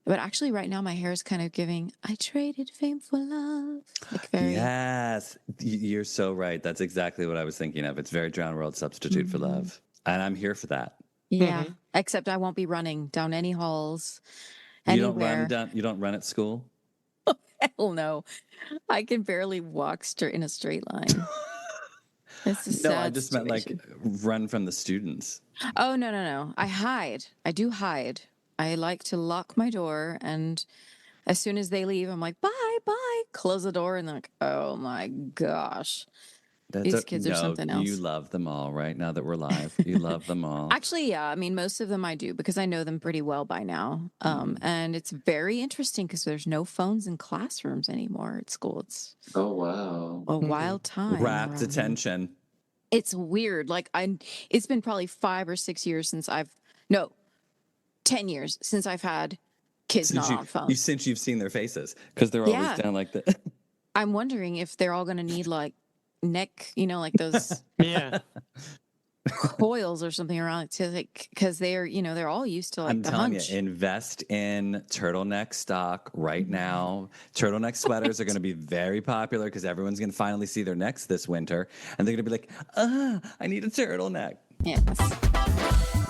But actually, right now, my hair is kind of giving, I traded fame for love. Like very, Yes, you're so right. That's exactly what I was thinking of. It's very Drowned World Substitute for mhm. Love. And I'm here for that. Yeah. Hmm. Except I won't be running down any halls, You anywhere. don't run at school? Hell no. I can barely walk straight in a straight line. It's a No, I sad just meant like situation. run from the students. Oh, no, no, no. I hide. I do hide. I like to lock my door, and as soon as they leave, I'm like, bye, bye. Close the door, and they're like, oh my gosh, these kids are No, something you else. love them all right now that we're live. You love them all. Actually, yeah, I mean, most of them I do because I know them pretty well by now. Mm. And it's very interesting because there's no phones in classrooms anymore at school. It's Oh, wow. a Hmm. wild time Rapt around here. attention. It's weird. It's been probably 5 or 6 years since no, 10 years since I've had kids not on phones. Since you've seen their faces, because they're always Yeah. down like that. I'm wondering if they're all going to need like neck, like those Yeah. coils or something around to like, because they're all used to like I'm the telling hunch. you, invest in turtleneck stock right now. Turtleneck sweaters are going to be very popular because everyone's going to finally see their necks this winter, and they're going to be like, I need a turtleneck. Yes.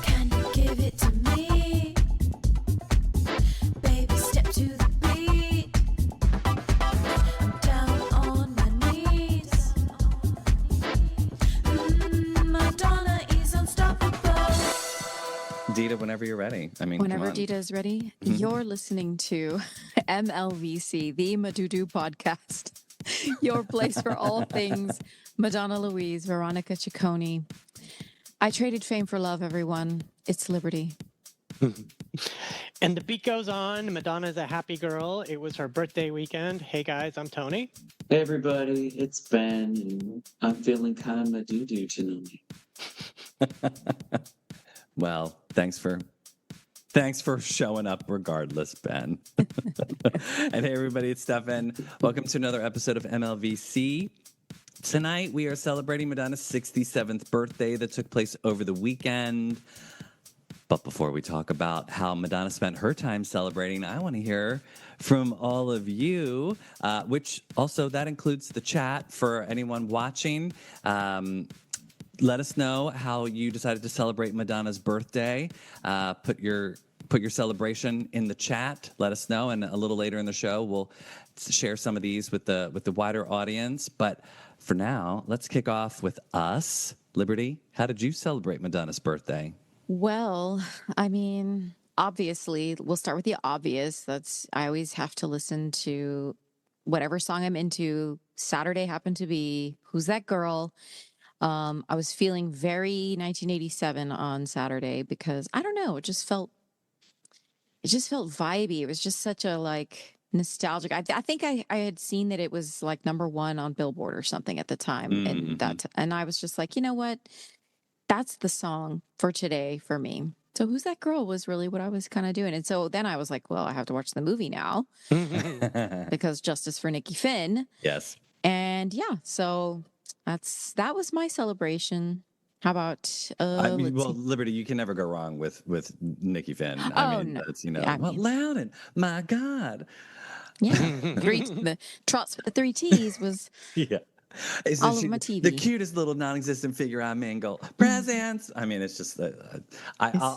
Can you give it to me? Baby, step to the beat. I'm down on my knees. Madonna is unstoppable. Dita, whenever you're ready. I mean, Whenever come on. Dita is ready, Mhm. you're listening to MLVC, the Madudu podcast, your place for all things Madonna Louise, Veronica Ciccone. I traded fame for love, everyone. It's liberty. And the beat goes on. Madonna's a happy girl. It was her birthday weekend. Hey guys, I'm Tony. Hey, everybody, it's Ben, and I'm feeling kind of doo-doo tonight. Well, thanks for showing up regardless, Ben. And hey, everybody, it's Stefan. Welcome to another episode of MLVC. Tonight, we are celebrating Madonna's 67th birthday that took place over the weekend. But before we talk about how Madonna spent her time celebrating, I want to hear from all of you, which also that includes the chat for anyone watching. Let us know how you decided to celebrate Madonna's birthday. Put your celebration in the chat. Let us know, and a little later in the show, we'll share some of these with the wider audience. But for now, let's kick off with us. Liberty, how did you celebrate Madonna's birthday? Well, I mean, obviously, we'll start with the obvious. I always have to listen to whatever song I'm into. Saturday happened to be Who's That Girl? I was feeling very 1987 on Saturday because I don't know, it just felt vibey. It was just such a like nostalgic. I think I had seen that it was like #1 on Billboard or something at the time, and and I was just like, you know what? That's the song for today for me. So Who's That Girl was really what I was kind of doing. And so then I was like, well, I have to watch the movie now because justice for Nikki Finn. Yes. And yeah, so that was my celebration. How about I mean, let's well, see. Liberty, you can never go wrong with Nikki Finn. Oh, I mean, no. that's I well, mean, Loudon, my God. yeah. The trots with the 3 T's was Yeah. Isn't all over she my the TV. cutest little non-existent figure I mingle? Presents. I mean, it's just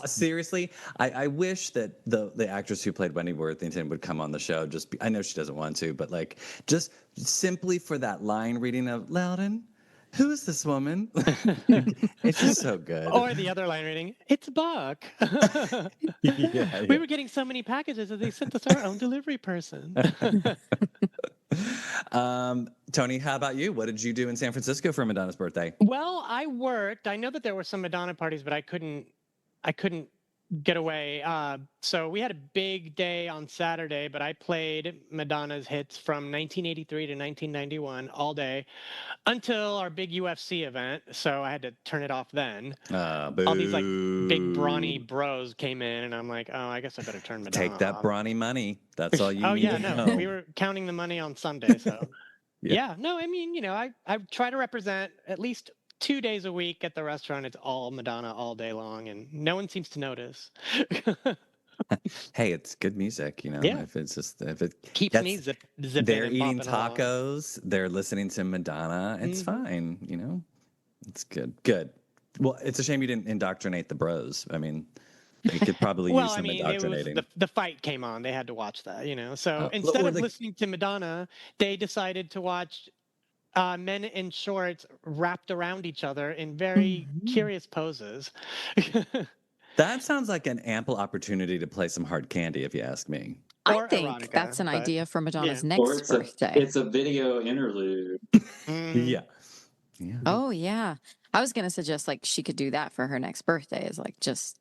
seriously, I wish that the actress who played Wendy Worthington would come on the show. I know she doesn't want to, but like just simply for that line reading of Loudon, who is this woman? It's just so good. Or the other line reading, it's Buck. Yeah. We were getting so many packages that they sent us our own delivery person. Tony, how about you? What did you do in San Francisco for Madonna's birthday? Well, I worked. I know that there were some Madonna parties, but I couldn't get away. So we had a big day on Saturday, but I played Madonna's hits from 1983 to 1991 all day until our big UFC event. So I had to turn it off then. All these like big brawny bros came in, and I'm like, oh, I guess I better turn Madonna Take that off. brawny money. That's all you need to know. We were counting the money on Sunday. So yeah, no, I mean, I try to represent at least 2 days a week at the restaurant. It's all Madonna all day long, and no one seems to notice. Hey, it's good music, Yeah. if it's just if it Keeps me gets zipping they're and eating bopping along. tacos, they're listening to Madonna, it's Mhm. fine. It's good. Good. Well, it's a shame you didn't indoctrinate the bros. I mean, they could probably Well, use I some mean, it was indoctrinating. the fight came on. They had to watch that, So instead Or of the listening to Madonna, they decided to watch men in shorts wrapped around each other in very Mhm. curious poses. That sounds like an ample opportunity to play some hard candy, if you ask me. I Or think erotica, that's an but idea for yeah. Madonna's Or next it's a birthday. it's a video interlude. Mhm. Yeah. Yeah. Oh yeah. I was gonna suggest like she could do that for her next birthday is like just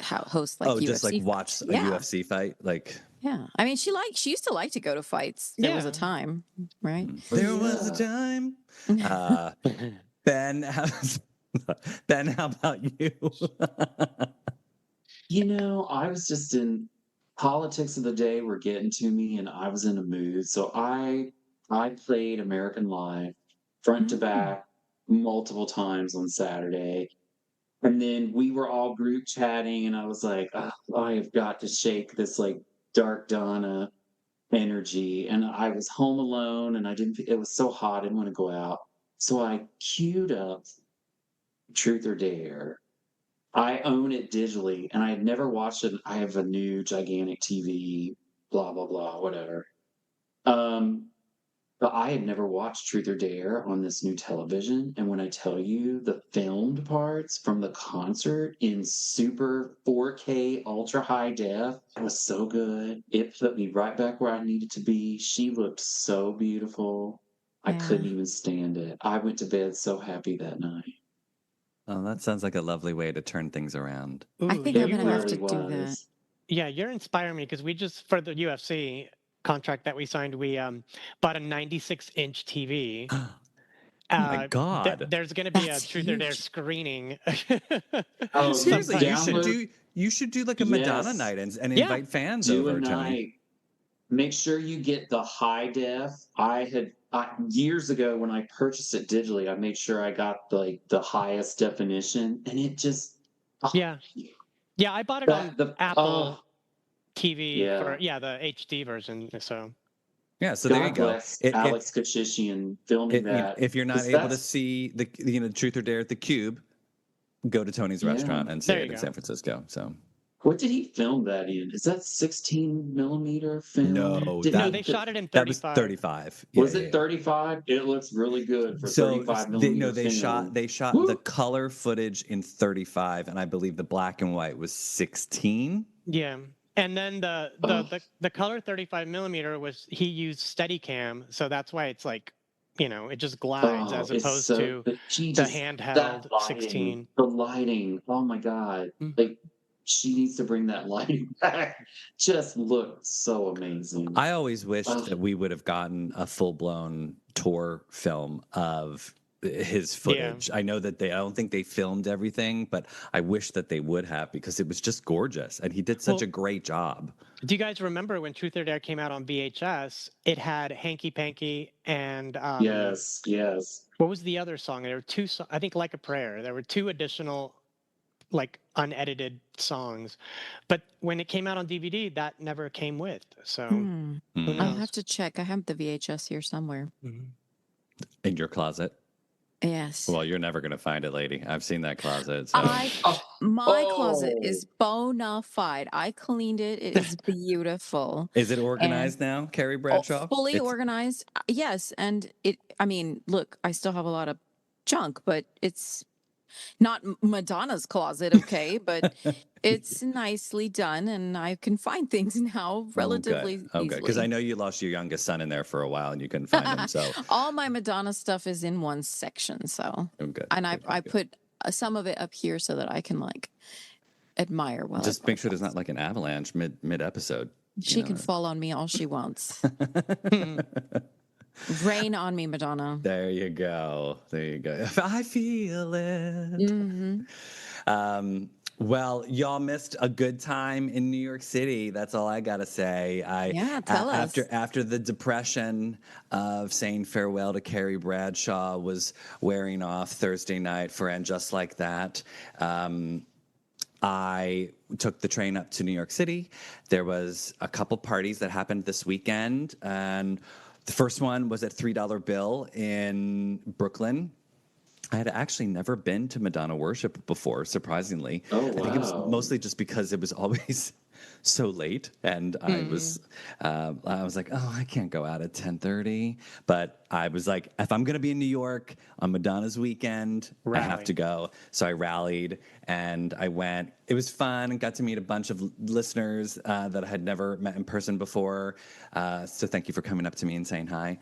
host like Oh, just like UFC watch fights. a Yeah. UFC fight. Like, Yeah. I mean she used to like to go to fights. There was a Yeah. time, right? Oh there was a yeah. time. Uh, Ben, Ben, how about you? I was just in politics of the day were getting to me and I was in a mood. So I played American Live front to Mm. back multiple times on Saturday. And then we were all group chatting and I was like, "Ugh, I have got to shake this like dark Donna energy." And I was home alone and it was so hot, I didn't want to go out. So I queued up Truth or Dare. I own it digitally, and I had never watched it. I have a new gigantic TV, blah blah blah, whatever. Um, but I had never watched Truth or Dare on this new television. And when I tell you the filmed parts from the concert in super 4K ultra high def, it was so good. It put me right back where I needed to be. She looked so beautiful. I couldn't Yeah. even stand it. I went to bed so happy that night. Oh, that sounds like a lovely way to turn things around. I Ooh, think yeah, I'm It gonna you have are. really to do that. was. Yeah, you're inspiring me because we just for the UFC contract that we signed, we bought a 96-inch TV. Oh my God. There's going to be a That's Truth or Dare huge. screening Oh, Seriously, sometime. download. you should do like a Madonna Yes. night and Yeah, invite fans Do a over, Tony. night. Make sure you get the high def. Years ago when I purchased it digitally, I made sure I got the highest definition, and it just oh, yeah, yeah. I bought it on that the oh Apple TV for yeah. the HD version. So Yeah, so there you God go. bless It Alex Kachishian filming that if you're not because able to that's see the Truth or Dare at the Cube, go to Tony's yeah. restaurant and see there you it in go. San Francisco. So What did he film that in? Is that 16 millimeter film? no, Did No, he? they shot it in that was 35. 35. Yeah, Was yeah, it yeah. 35? It looks really good for So 35 they no, millimeter film. they shot the Woo! color footage in 35, and I believe the black and white was 16. Yeah. And then Oh, the color 35 millimeter was he used Steadicam, so that's why it's like, it just glides oh, as it's opposed so, to but she the just, that handheld lighting, 16. the lighting, oh my God. Mm. Like, she needs to bring that lighting back. Just looked so amazing. I always wished Oh, that we would have gotten a full blown tour film of his Yeah. footage. I know that I don't think they filmed everything, but I wish that they would have because it was just gorgeous and he did such a Well, great job. do you guys remember when Truth or Dare came out on VHS? It had Hanky Panky and yes, yes. what was the other song? There were two I think Like a Prayer. There were two additional like unedited songs. But when it came out on DVD, that never came with. So Hmm. who Mm. I'll have knows? to check. I have the VHS here somewhere. Mhm. In your closet. Yes. Well, you're never going to find it, lady. I've seen that closet. So I Oh, My closet oh, is bona fide. I cleaned it. It is beautiful is it and organized now, Carrie Bradshaw? fully It's organized. Yes, and I mean, look, I still have a lot of junk, but it's not Madonna's closet, okay, but it's nicely done and I can find things now oh, good. relatively Oh, good. Because I easily. know you lost your youngest son in there for a while and you couldn't find him. So, All my Madonna stuff is in one section, so oh, good. and Good, good, I good. put some of it up here so that I can like admire while I Just make sure there's not podcast. like an avalanche mid episode. She can fall on me all she wants. Hmm. Rain on me, Madonna. There you go. There you go. I feel it. Hmm. Well, y'all missed a good time in New York City. That's all I gotta say. Yeah, tell us. After the depression of saying farewell to Carrie Bradshaw was wearing off Thursday night for And Just Like That. I took the train up to New York City. There was a couple parties that happened this weekend, and the first one was at $3 Bill in Brooklyn. I had actually never been to Madonna worship before, surprisingly. Oh, I think it was wow. mostly just because it was always so late, and Mm, I was like, oh, I can't go out at 10:30. But I was like, if I'm gonna be in New York on Madonna's weekend, I have to rally. go. So I rallied and I went. It was fun and got to meet a bunch of listeners that I had never met in person before. So thank you for coming up to me and saying hi.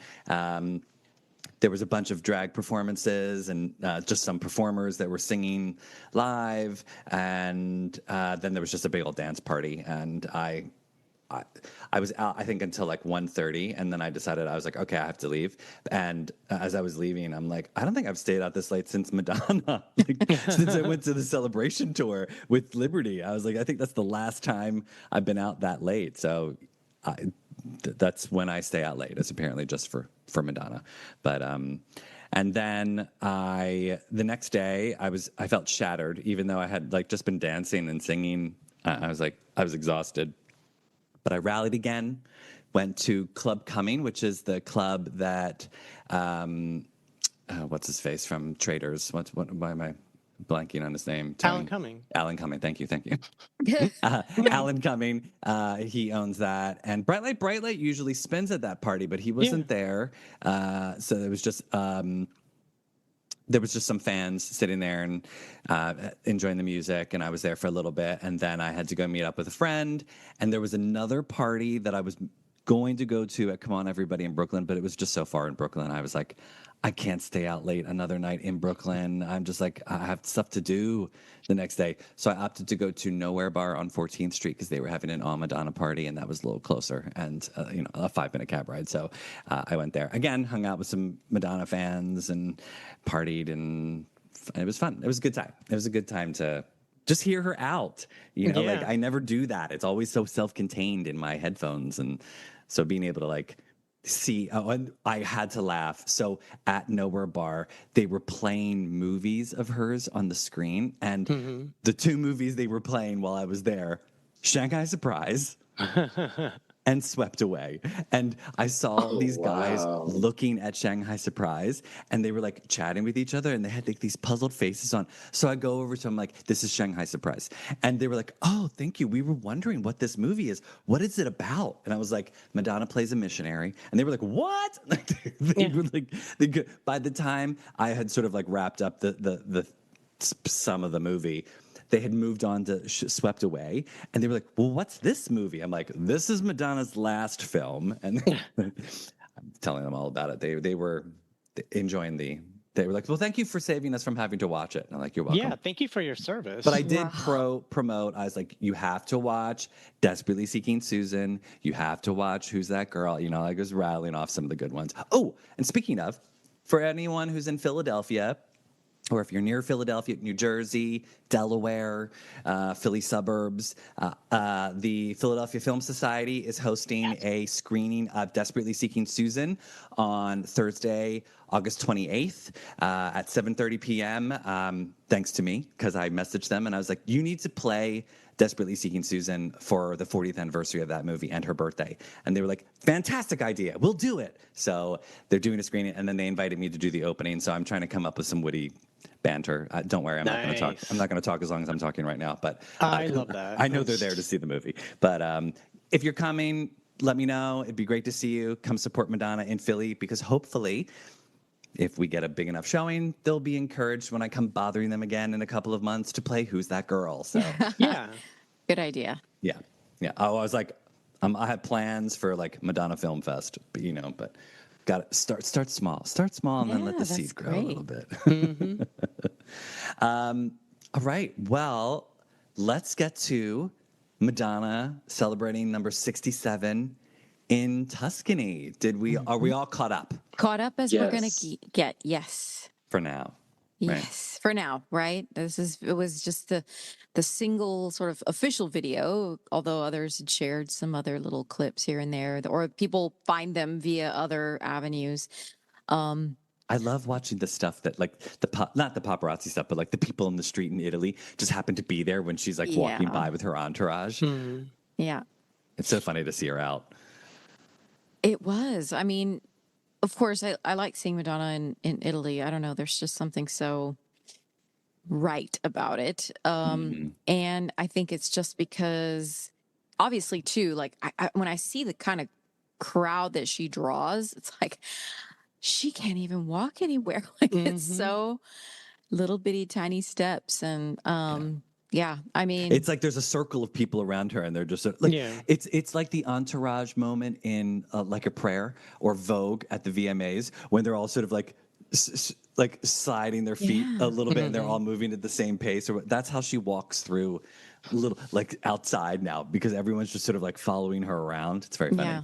There was a bunch of drag performances and just some performers that were singing live, and then there was just a big old dance party. And I, I was out, I think, until like 1:30, and then I decided I was like, okay, I have to leave. And as I was leaving, I'm like, I don't think I've stayed out this late since Madonna, like since I went to the Celebration tour with Liberty. I was like, I think that's the last time I've been out that late. So I, that's when I stay out late. It's apparently just for Madonna, but and then the next day I felt shattered, even though I had like just been dancing and singing. I was exhausted, but I rallied again. Went to Club Cumming, which is the club that what's his face from Traders? Why am I blanking on his name? Alan Tony. Cumming. Alan Cumming. Thank you. Thank you. Alan Cumming, he owns that, and Bright Light usually spins at that party, but he Yeah. wasn't there. So there was just some fans sitting there and enjoying the music, and I was there for a little bit, and then I had to go meet up with a friend, and there was another party that I was going to go to at Come On Everybody in Brooklyn, but it was just so far in Brooklyn. I was like, I can't stay out late another night in Brooklyn. I'm just like, I have stuff to do the next day. So I opted to go to Nowhere Bar on 14th Street because they were having an All Madonna party, and that was a little closer and, a 5-minute cab ride. So I went there. Again, hung out with some Madonna fans and partied, and it was fun. It was a good time. It was a good time to just hear her out. Like Yeah. I never do that. It's always so self-contained in my headphones. And so being able to like see, and I had to laugh. So at Nowhere Bar, they were playing movies of hers on the screen. And Hmm. the two movies they were playing while I was there, Shanghai Surprise and Swept Away. And I saw Oh, these guys wow. looking at Shanghai Surprise, and they were like chatting with each other, and they had like these puzzled faces on. So I go over to them like, "This is Shanghai Surprise," and they were like, "Oh, thank you. We were wondering what this movie is. What is it about?" And I was like, "Madonna plays a missionary," and they were like, "What?" They Yeah. were like, by the time I had sort of like wrapped up the some of the movie, they had moved on to Swept Away, and they were like, "Well, what's this movie?" I'm like, "This is Madonna's last film," and I'm telling them all about it. They were enjoying the. They were like, "Well, thank you for saving us from having to watch it." And I'm like, "You're Yeah. welcome." Thank you for your But I service. did Wow. promote. I was like, "You have to watch Desperately Seeking Susan. You have to watch Who's That Girl." I was rattling off some of the good ones. Oh, and speaking of, for anyone who's in Philadelphia, or if you're near Philadelphia, New Jersey, Delaware, Philly suburbs, the Philadelphia Film Society is hosting a screening of Desperately Seeking Susan on Thursday, August 28th at 7:30 p.m. Thanks to me, because I messaged them and I was like, you need to play Desperately Seeking Susan for the 40th anniversary of that movie and her birthday. And they were like, fantastic idea. We'll do it. So they're doing a screening, and then they invited me to do the opening. So I'm trying to come up with some witty banter. Don't worry, I'm not going to talk. I'm Nice. not going to talk as long as I'm talking right now. But I love that. I know they're there to see the movie. But if you're coming, let me know. It'd be great to see you. Come support Madonna in Philly, because hopefully, if we get a big enough showing, they'll be encouraged when I come bothering them again in a couple of months to play Who's That Girl. So Yeah. Good idea. yeah, yeah. Oh, I was like, I have plans for like Madonna Film Fest, but got to start small, and then let Yeah, the that's seed grow a little great. bit. Hmm. All right, well, let's get to Madonna celebrating number 67 in Tuscany. Are we Mhm. all caught up Caught up as we're gonna Yes. get. Yes. for now? Right. Yes, for now, right? It was just the single sort of official video, although others had shared some other little clips here and there, or people find them via other avenues. Um, I love watching the stuff that like not the paparazzi stuff, but like the people in the street in Italy just happen to be there when she's like walking Yeah. by with her entourage. Mm. Yeah. It's so funny to see her out. It was. I mean, of course, I like seeing Madonna in Italy. I don't know. There's just something so right about it. Mhm. And I think it's just because, obviously, too, like when I see the kind of crowd that she draws, it's like she can't even walk anywhere. Like it's Hmm. so little bitty tiny steps. And Yeah. yeah, I mean, It's like there's a circle of people around her, and they're just like Yeah. it's like the entourage moment in like a prayer or Vogue at the VMAs when they're all sort of like like sliding their feet a yeah, little bit, and they're Hmm. all moving at the same pace. Or that's how she walks through, a little like outside now because everyone's just sort of like following her around. It's very funny. yeah.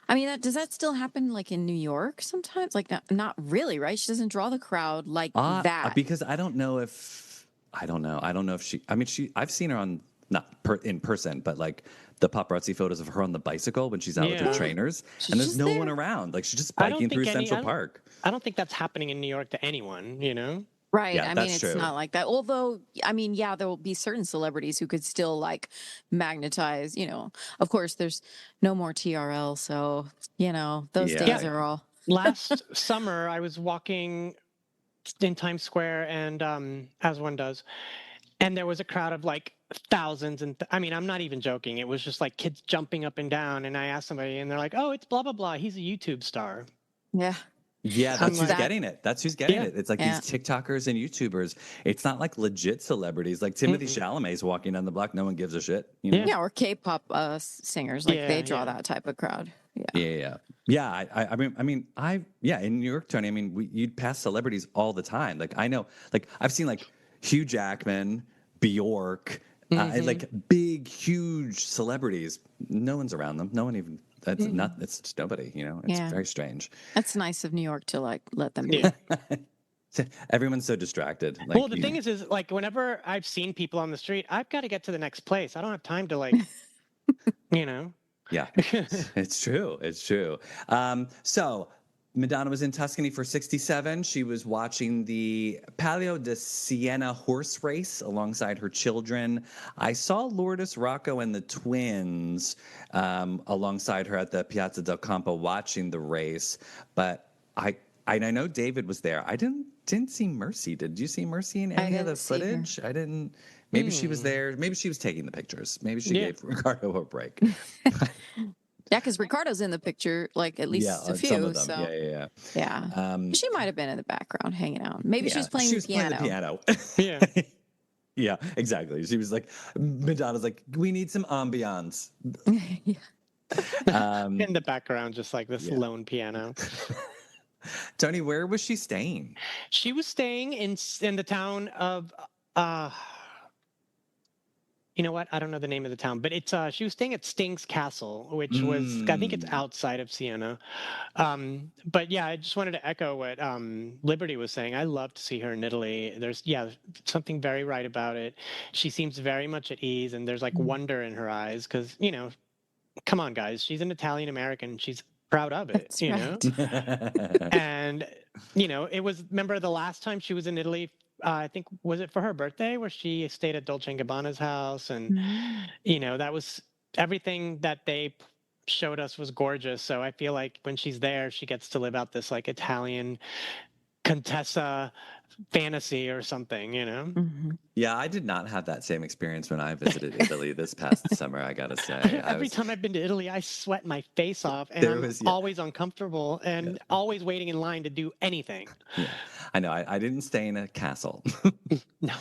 I mean, does that still happen like in New York sometimes? Like not really, right? She doesn't draw the crowd like that. Because I don't know if I don't know. I don't know if she. I mean, I've seen her on not in person, but like the paparazzi photos of her on the bicycle when she's out with her Yeah. Yeah, trainers, and she's there's just no one there. around. Like she's just I don't biking through think Central Park. I don't think that's happening in New York to anyone, you know? Right. Yeah, I mean, that's it's true. not like that. Although, I mean, yeah, there will be certain celebrities who could still like magnetize, Of course, there's no more TRL. So, those Yeah, Yeah. days yeah. are all. Last summer, I was walking in Times Square, and as one does, and there was a crowd of like thousands, and I mean, I'm not even joking. It was just like kids jumping up and down, and I asked somebody, and they're like, "Oh, it's blah blah blah. He's a YouTube star." Yeah. Yeah, I'm that's who's like, That, getting it. That's who's getting "Yeah, it. It's like these yeah. TikTokers and YouTubers. It's not like legit celebrities. Like Timothy mm-mm. Chalamet's walking down the block, no one gives a shit. You Yeah, know? Yeah. Or K-pop singers, like they yeah, draw yeah." that type of crowd. Yeah. Yeah, yeah, yeah. Yeah. In New York, Tony. I mean, you'd pass celebrities all the time. Like I know, like I've seen like Hugh Jackman, Bjork, Hmm. like big, huge celebrities. No one's around them. No one even. That's Hmm. not. It's just nobody. You know. It's Yeah. very strange. That's nice of New York to like let them Yeah. be. Everyone's so distracted. Well, Like the you know. thing is like whenever I've seen people on the street, I've got to get to the next place. I don't have time to like, you know. Yeah, it's true. It's true. So Madonna was in Tuscany for 67. She was watching the Palio de Siena horse race alongside her children. I saw Lourdes Rocco and the twins alongside her at the Piazza del Campo watching the race. But I know David was there. I didn't see Mercy. Did you see Mercy in I any of the didn't see her. footage? I didn't. Maybe she was Hmm. there. Maybe she was taking the pictures. Maybe she Yeah. gave Ricardo a break. Yeah, because Ricardo's in the picture, like at Yeah, least a some of few. them. So, Yeah. yeah. She might have been in the background hanging out. Maybe she Yeah, was playing she the was playing the piano. piano. Yeah. Yeah, exactly. She was like, Madonna's like, we need some ambiance. Yeah. Um, In the background, just like this yeah. lone piano. Tony, where was she staying? She was staying in the town of uh you know what? I don't know the name of the town, but it's she was staying at Sting's Castle, which was I think it's Mm. outside of Siena. But yeah, I just wanted to echo what Liberty was saying. I love to see her in Italy. There's something very right about it. She seems very much at ease, and there's like Mm, wonder in her eyes because come on, guys, she's an Italian American. She's proud of it, that's right. and it was, remember the last time she was in Italy, I think, was it for her birthday where she stayed at Dolce and Gabbana's house, and Mm. that was everything that they showed us was gorgeous. So I feel like when she's there, she gets to live out this like Italian Contessa fantasy or something. Mhm. Yeah, I did not have that same experience when I visited Italy this past summer, I gotta say. Every time I've been to Italy, I sweat my face off, and There I'm was, yeah, always uncomfortable yeah, and always waiting in line to do anything. yeah. I know, I didn't stay in a castle. No.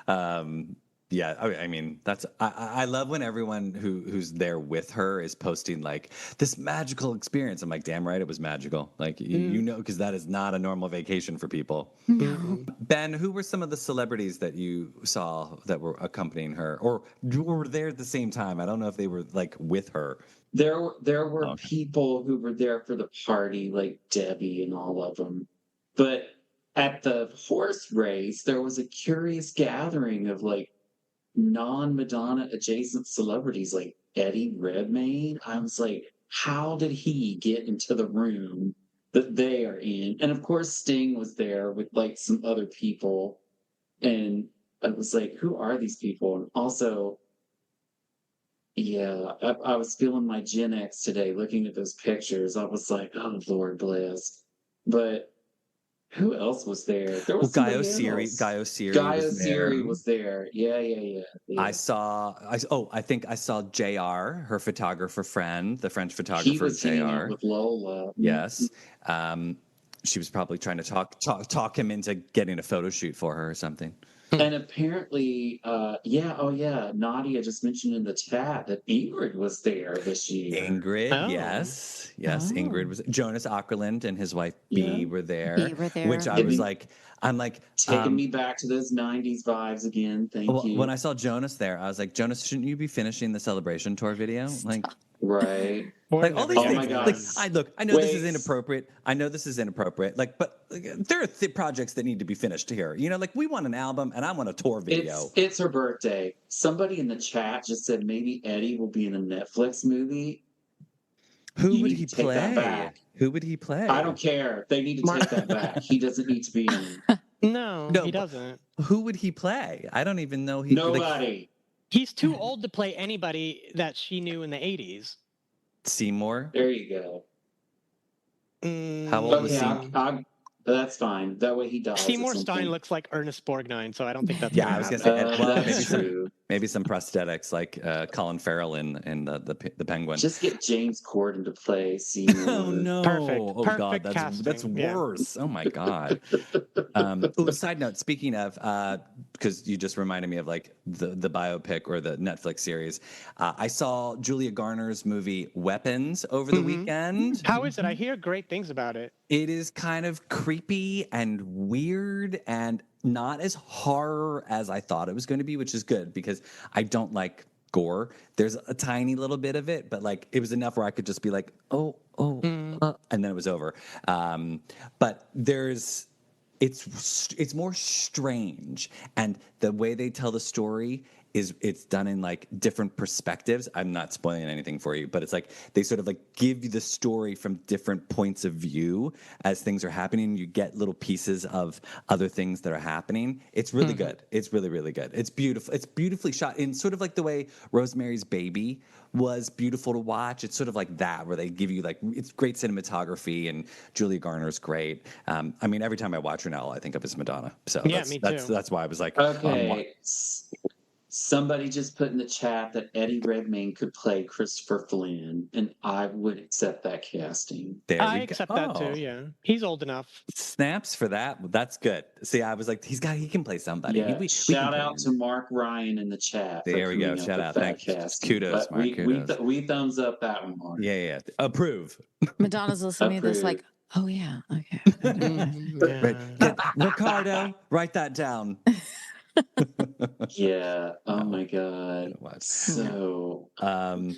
um, yeah, I mean, I love when everyone who's there with her is posting like this magical experience. I'm like, damn right, it was magical. Like you Mm, know, because that is not a normal vacation for people. No. mm-mm. Ben, who were some of the celebrities that you saw that were accompanying her, or were there at the same time? I don't know if they were like with her. There were Okay. people who were there for the party, like Debbie and all of them. But at the horse race, there was a curious gathering of like non-Madonna adjacent celebrities like Eddie Redmayne. I was like, how did he get into the room that they are in. And of course, Sting was there with like some other people. And I was like, who are these people? And also, yeah, I was feeling my Gen X today looking at those pictures. I was like, oh, Lord bless. But who else was there? There Well, was somebody else. Guy Oseary Guy was there. Oseary was there. Yeah. I think I saw JR, her photographer friend, the French He photographer was hanging out JR. with Lola. Yes. She was probably trying to talk him into getting a photo shoot for her or something. And apparently, Nadia just mentioned in the chat that Ingrid was there this year. Ingrid, Oh. yes, Oh. Ingrid was. Jonas Ackerland and his wife Yeah. B were there. B were there. Which I was like, taking me back to those 90s vibes again. Thank you. When I saw Jonas there, I was like, Jonas, shouldn't you be finishing the celebration tour video? Like, right. like all these Oh things. my Like, God. I know this is inappropriate. Like, but there are projects that need to be finished here. You know, like we want an album and I want a tour video. It's her birthday. Somebody in the chat just said maybe Eddie will be in a Netflix movie. Who would he play? Who would he play? I don't care. They need to take that back. He doesn't need to be in it. No, he doesn't. Who would he play? I don't even know. Nobody. He's too old to play anybody that she knew in the 80s. Seymour? There you go. How old was Seymour? That's fine. That way he dies. Seymour Stein looks like Ernest Borgnine, so I don't think that's I was gonna say, true. maybe some prosthetics like Colin Farrell in the Penguin. Just get James Corden to play Seymour. Oh no! Perfect. God, that's worse. Oh my God. Side note: speaking of, because you just reminded me of like the biopic or the Netflix series, I saw Julia Garner's movie Weapons over the weekend. How is it? I hear great things about it. It is kind of creepy and weird and not as horror as I thought it was going to be, which is good because I don't like gore. There's a tiny little bit of it, but like it was enough where I could just be like, and then it was over. But it's more strange, and the way they tell the story it's done in like different perspectives. I'm not spoiling anything for you, but it's like they sort of like give you the story from different points of view as things are happening. You get little pieces of other things that are happening. It's really good. It's really, really good. It's beautiful. It's beautifully shot in sort of like the way Rosemary's Baby was beautiful to watch. It's sort of like that, where they give you like, it's great cinematography, and Julia Garner's great. I mean, every time I watch her now, all I think of is Madonna. So yeah, me too. That's why I was like, okay. Somebody just put in the chat that Eddie Redmayne could play Christopher Flynn, and I would accept that casting. I accept that too. Yeah, he's old enough. Snaps for that. That's good. See, I was like, he can play somebody. Yeah. Shout out to Mark Ryan in the chat. There we go. Shout out. Thank you. Kudos, Mark. Kudos. We thumbs up that one, Mark. Yeah. Approve. Madonna's listening to this like, oh yeah, okay. Right. Ricardo, write that down. Yeah. Oh my God. So. I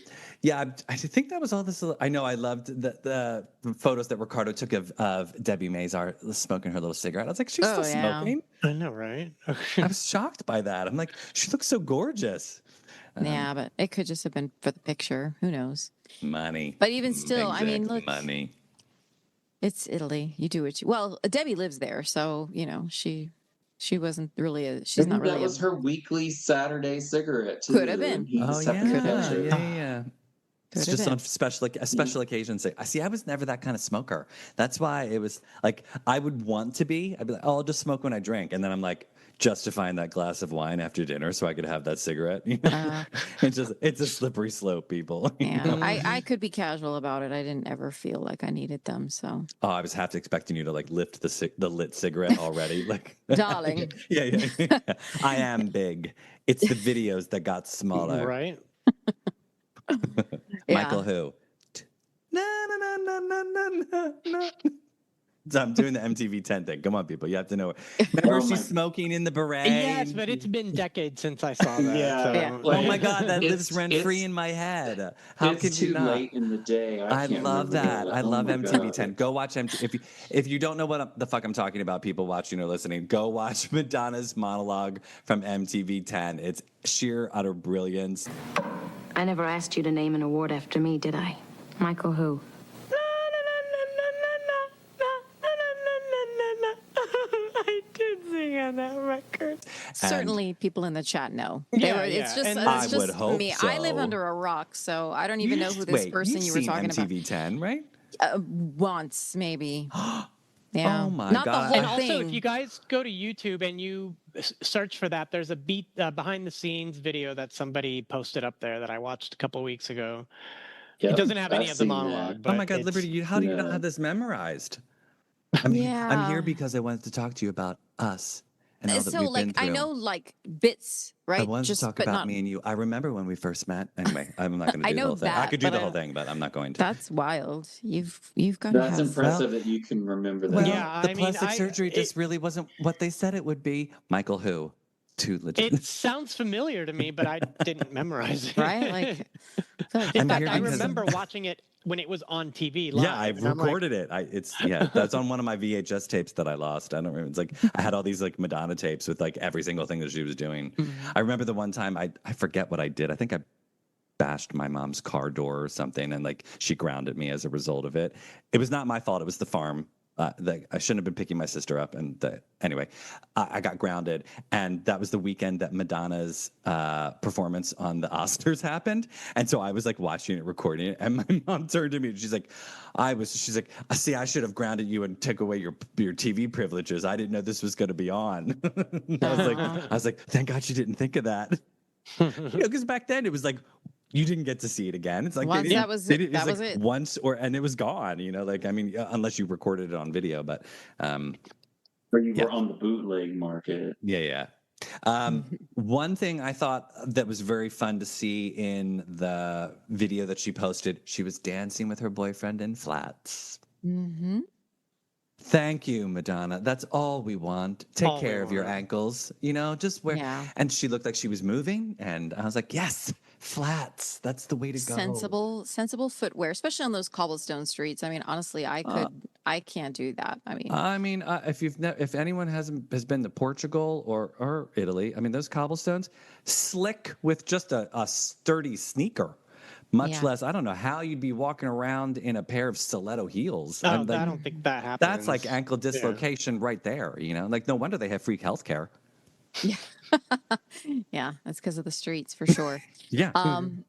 think that was all this. I know I loved the photos that Ricardo took of Debbie Mazar smoking her little cigarette. I was like, she's still smoking. I know, right? I was shocked by that. I'm like, she looks so gorgeous. Yeah, but it could just have been for the picture. Who knows? Money. But even still, I mean, look. Money. It's Italy. You do what you. Well, Debbie lives there, so you know she wasn't really she's not really. That was her weekly Saturday cigarette too. Could have been. Yeah. It's just on special occasions. See, I was never that kind of smoker. That's why it was like I would want to be. I'd be like, oh, I'll just smoke when I drink, and then I'm like justifying that glass of wine after dinner so I could have that cigarette. You know? It's a slippery slope, people. Yeah, I could be casual about it. I didn't ever feel like I needed them. So. Oh, I was half expecting you to like lift the lit cigarette already, like darling. Yeah. I am big. It's the videos that got smaller, right? Michael who? No. So I'm doing the MTV 10 thing. Come on, people. You have to know it. Remember she's smoking in the beret? Yes, but it's been decades since I saw that. Oh my God, that lives rent-free in my head. How could you not? It's too late in the day. I love that. I love MTV 10. Go watch MTV. If you don't know what the fuck I'm talking about, people watching or listening, go watch Madonna's monologue from MTV 10. It's sheer, utter brilliance. I never asked you to name an award after me, did I? Michael who? Certainly, people in the chat know. Yeah, It's yeah, just and I it's would just hope me. I live so. under a rock, so I don't even know who this person You've you were seen talking about. MTV 10, right? Once, maybe. Yeah, Oh my not the God. whole and also if you thing. guys go to YouTube and you search for that, there's a behind the scenes video that somebody posted up there that I watched a couple weeks ago. It Yep, doesn't have any I've of the seen that. monologue, Oh but my God, it's Liberty, how do you not have No, this memorized? I'm here Yeah. because I wanted to talk to you about us and all that So we've like been I through. know like bits, I right? wanted to Just talk but about not me and you. I remember when we first met. Anyway, I'm not going to I do the know whole thing. I that, could do but the I whole don't thing, but I'm not going to. that's wild. You've got to that's have Well, impressive that you can remember well, that. yeah, the I mean, plastic surgery just really wasn't what they said it would be. Michael, who? Too legit. it sounds familiar to me, but I didn't memorize right? it. Like I feel like In I'm that fact, here I because comes remember watching it when it was on TV yeah, live, I've and I'm like, recorded it. That's on one of my VHS tapes that I lost. I don't remember. It's like I had all these like Madonna tapes with like every single thing that she was doing. Mhm. I remember the one time I forget what I did. I think I bashed my mom's car door or something, and like she grounded me as a result of it. It was not my fault. It was the farm. I shouldn't have been picking my sister up, and anyway, I got grounded, and that was the weekend that Madonna's performance on the Oscars happened, and so I was like watching it, recording it, and my mom turned to me, and she's like, she's like, see, I should have grounded you and took away your TV privileges. I didn't know this was going to be on. I was like, thank God she didn't think of that. Because back then it was like you didn't get to see it again. It's like once that was it. That was like it. once and it was gone. Like I mean, unless you recorded it on video, but Or you yeah, were on the bootleg market. yeah. One thing I thought that was very fun to see in the video that she posted, she was dancing with her boyfriend in flats. Mm-hmm. Thank you, Madonna. That's all we want. Take All we care of your want. ankles, just wear. Yeah. And she looked like she was moving, and I was like, yes, flats. That's the way to go. Sensible footwear, especially on those cobblestone streets. I mean, honestly, Uh, I can't do that. I mean, if anyone has been to Portugal or Italy, I mean, those cobblestones, slick with just a sturdy sneaker. Much yeah. less, I don't know how you'd be walking around in a pair of stiletto heels. Oh, I'm like, I don't think that happens. that's like ankle Yeah. dislocation right there. Like no wonder they have free healthcare. Yeah. Yeah, that's because of the streets for sure. Yeah. Um,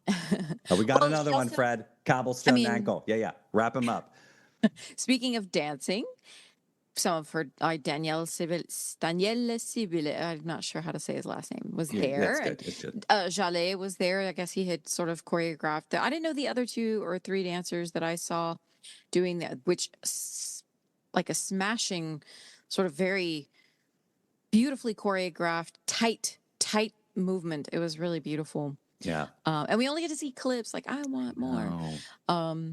We got well, another she one, also, Fred. I Cobblestone mean, ankle. Yeah. Wrap him up. speaking of dancing, some of her Danielle Civil, I'm not sure how to say his last name, was Yeah, that's there. good. It's good. And Jaleh was there. I guess he had sort of choreographed I didn't know the other 2 or 3 dancers that I saw doing that, which like a smashing, sort of very beautifully choreographed, tight movement. It was really beautiful. Yeah. And we only get to see clips. Like I want more. Oh.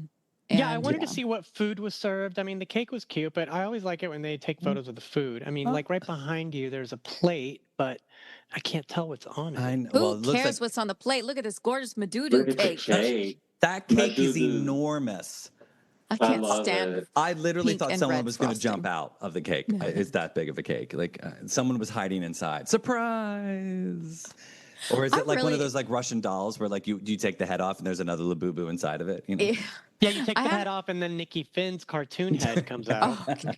Yeah, I And wanted to see what food was served. I mean, the cake was cute, but I always like it when they take photos of the food. I mean, Oh. like right behind you, there's a plate, but I can't tell what's on it. who Well, it looks cares like what's on the plate? Look at this gorgeous Look Madudu at the cake. cake. that cake is Madudu. enormous. I I can't love stand it. I literally pink thought and someone red was going to jump frosting. out of the cake. It's that big of a cake. Like someone was hiding inside. Surprise! Or is it I'm like one of really those like Russian dolls where like you take the head off and there's another Labubu inside of it? Yeah. Yeah, you take I the have head off, and then Nikki Finn's cartoon head comes out. oh, okay.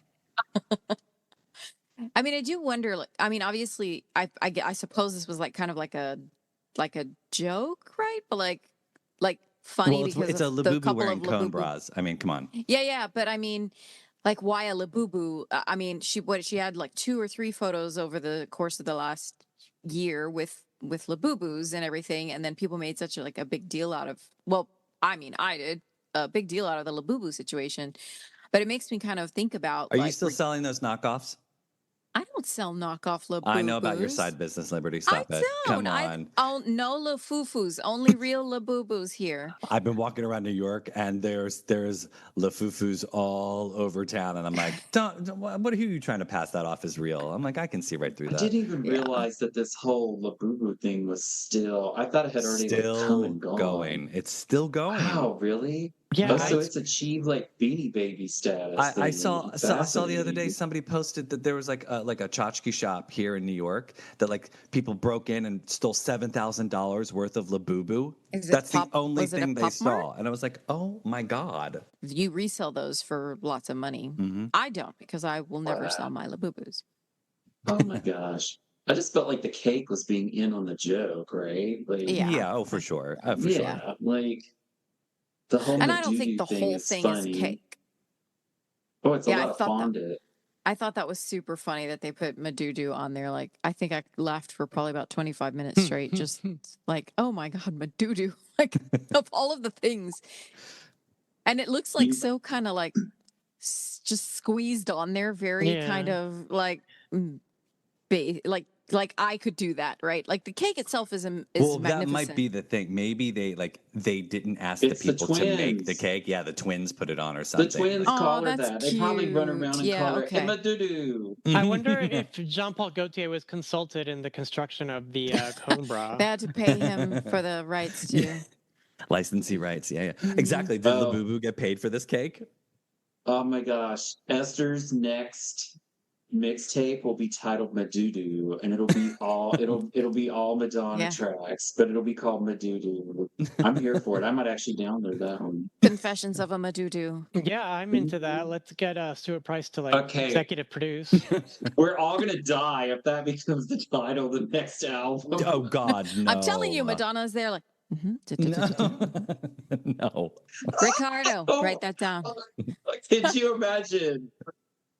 I mean, I do wonder. Like, I mean, obviously, I suppose this was like kind of like a joke, right? But like funny Well, because it's a of the Labubu couple wearing of cone Labubu. bras. I mean, come on. Yeah. But I mean, like, why a Labubu? I mean, she had like 2 or 3 photos over the course of the last year with Labubus and everything, and then people made such a big deal out of. Well, I mean, I did a big deal out of the Labubu situation, but it makes me kind of think about Are you like still selling those knockoffs? I don't sell knockoff I know about your Labubus. side business, Liberty. I Stop it. don't. Come on. Oh, no Lafufus, only real Labubus here. I've been walking around New York and there's Lafufus all over town, and I'm like, who are you trying to pass that off as real? I'm like, I can see right through I that. didn't even Yeah. realize that this whole Labubu thing was still. I thought it had already like come Still and gone. going. It's still going. Wow, really? Yeah, Oh, so I, it's achieved like Beanie Baby status. I then. saw the other day Fascinating. somebody posted that there was like a tchotchke shop here in New York that like people broke in and stole $7,000 worth of Labubu. Is it That's the Pop? only Was it a thing they Pop Mart? saw, and I was like, oh my God. You resell those for lots of money. Mm-hmm. I don't because I will never Wow. sell my Labubus. Oh my gosh. I just felt like the cake was being in on the joke, right? Like, Yeah. Yeah, oh, for sure. For sure. Yeah. yeah, like the whole And I don't think Madudu the thing whole is thing is funny. cake. Oh, it's a Yeah, lot of fondant. I thought that was super funny that they put Madudu on there. Like, I think I laughed for probably about 25 minutes straight, just like, oh my God, Madudu. Like, of all of the things. And it looks like You, so kind of like just squeezed on there, very kind Yeah. of like, like I could do that, right? Like the cake itself is Well, that might magnificent. be the thing. Maybe they didn't ask the it's the people to make the twins. cake. Yeah, the twins put it on or The something. twins Like, Oh, call her that's that. They probably run cute. around and Yeah, call her okay. Emma Doodoo. I wonder if Jean-Paul Gaultier was consulted in the construction of the cone They bra. had to pay him for the rights yeah, to. licensee rights. Yeah, yeah, Mhm. exactly. Did Oh, Labubu get paid for this cake? oh my gosh. Esther's next mixtape will be titled Madudu, and it'll be all Madonna Yeah. tracks, but it'll be called Madudu. I'm here for it. I might actually download that one. Confessions of a Madudu. Yeah, I'm into that. Let's get Stuart Price to like Okay, executive produce. we're all gonna die if that becomes the title of the next album. Oh God, I'm telling you, no, Madonna's there like, no, no. Ricardo, write Oh, that down. could you imagine?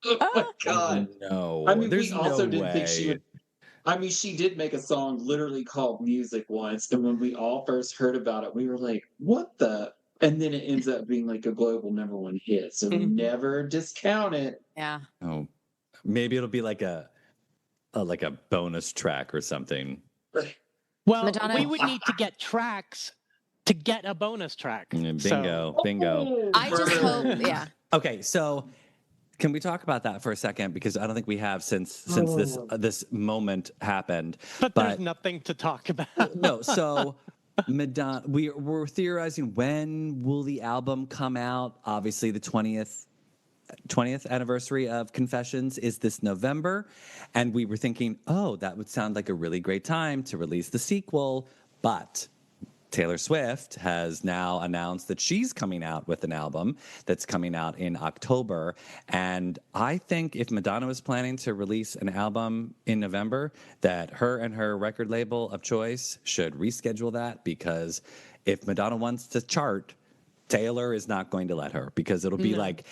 Oh my Ah, god. I No, mean, we there's no also didn't think she way. would. I mean, she did make a song literally called Music once, and when we all first heard about it, we were like, "What the?" And then it ends up being like a global #1 hit. So Mhm. never discount it. yeah. Oh, maybe it'll be like a bonus track or something. Well, we Madonna, would need to get tracks to get a bonus track. So Bingo, bingo. Oh, I just hope, burn. yeah. Okay, so can we talk about that for a second? Because I don't think we have since this Oh. this moment happened. but there's But nothing to talk about. no, so Madonna, we're theorizing when will the album come out? Obviously, the 20th anniversary of Confessions is this November, and we were thinking, oh, that would sound like a really great time to release the sequel, but Taylor Swift has now announced that she's coming out with an album that's coming out in October. And I think if Madonna was planning to release an album in November, that her and her record label of choice should reschedule that, because if Madonna wants to chart, Taylor is not going to let her, because it'll be No. like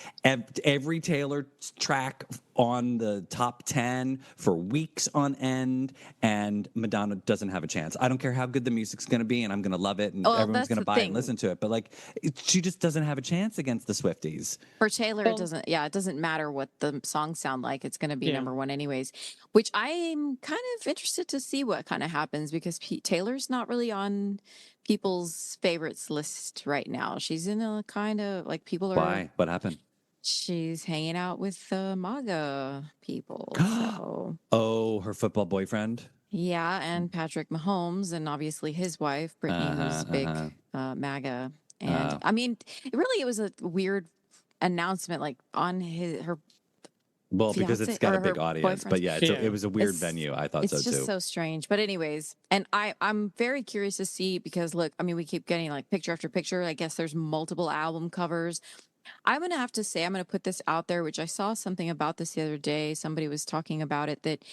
every Taylor track on the top 10 for weeks on end, and Madonna doesn't have a chance. I don't care how good the music's going to be, and I'm going to love it, and Well, everyone's that's going to the buy it and thing. listen to it. But like, she just doesn't have a chance against the Swifties. For Taylor, it Well, doesn't, yeah, it doesn't matter what the songs sound like. It's going to be yeah. #1 anyways, which I'm kind of interested to see what kind of happens because Taylor's not really on people's favorites list right now. She's in a kind of like Why? What happened? she's hanging out with the MAGA people. So, Oh, her football boyfriend. yeah. And Patrick Mahomes and obviously his wife, Brittany, who's big MAGA. And I mean, it was a weird announcement like on her Well, because it's fiance got or a big her audience, but boyfriend's. yeah, Yeah. it was a weird It's venue. I thought so it's just too. so strange. But anyways, and I'm very curious to see because look, I mean, we keep getting like picture after picture. I guess there's multiple album covers. I'm gonna have to say I'm gonna put this out there, which I saw something about this the other day. Somebody was talking about it that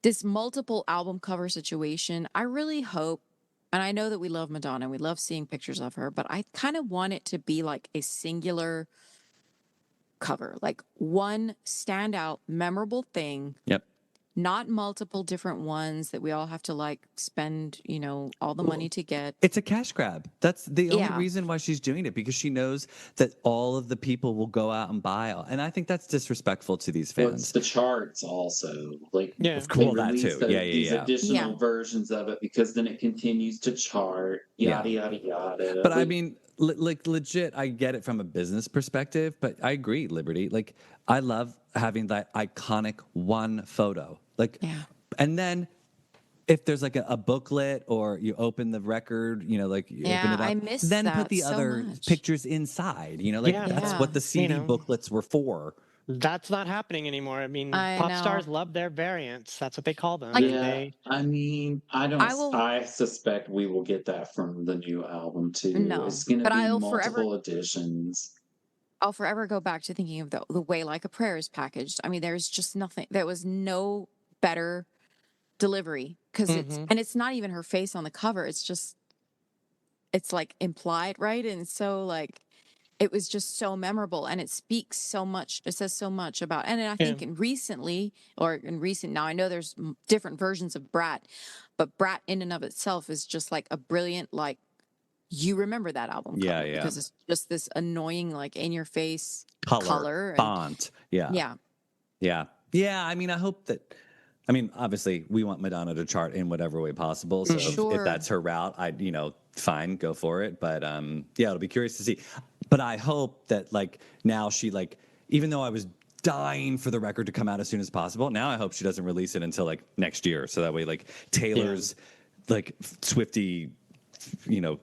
this multiple album cover situation. I really hope. And I know that we love Madonna, we love seeing pictures of her, but I kind of want it to be like a singular cover, like one standout, memorable thing, Yep. not multiple different ones that we all have to like spend, all the money to get. It's a cash grab. That's the only Yeah. reason why she's doing it, because she knows that all of the people will go out and buy. And I think that's disrespectful to these Well, it's fans. the charts also. Like Yeah. Of course, they that release too. Yeah, these yeah. additional Yeah. versions of it because then it continues to chart. Yada Yeah. yada yada. But I Like, mean, like legit, I get it from a business perspective, but I agree, Liberty. Like, I love having that iconic one photo. Like, Yeah. and then if there's like a booklet or you open the record, like you open Yeah, it I up, miss then put that the so other much. pictures inside, like Yeah. that's Yeah. what the CD know. booklets were for. That's not happening anymore. I mean, I pop know. stars love their variants. That's what they call them. Like- And yeah, I mean, I will I suspect we will get that from the new album too. no, It's gonna but be I'll forever multiple editions. I'll forever go back to thinking of the way Like a Prayer is packaged. I mean, there's just nothing. There was no better delivery because Mhm. it's not even her face on the cover. It's like implied, right? And so like it was just so memorable and it speaks so much. It says so much about, and I Yeah. think in recent now, I know there's different versions of Brat, but Brat in and of itself is just like a brilliant, like you remember that album Yeah, cover yeah. because it's just this annoying, like in your face Color, color. And font. Yeah. yeah, Yeah. Yeah. I mean, I hope that, I mean, obviously we want Madonna to chart in whatever way possible. So Mhm. if sure. that's her route, fine, go for it. But yeah, it'll be curious to see. But I hope that like now she like, even though I was dying for the record to come out as soon as possible, now I hope she doesn't release it until like next year. So that way like Taylor's like Swifty,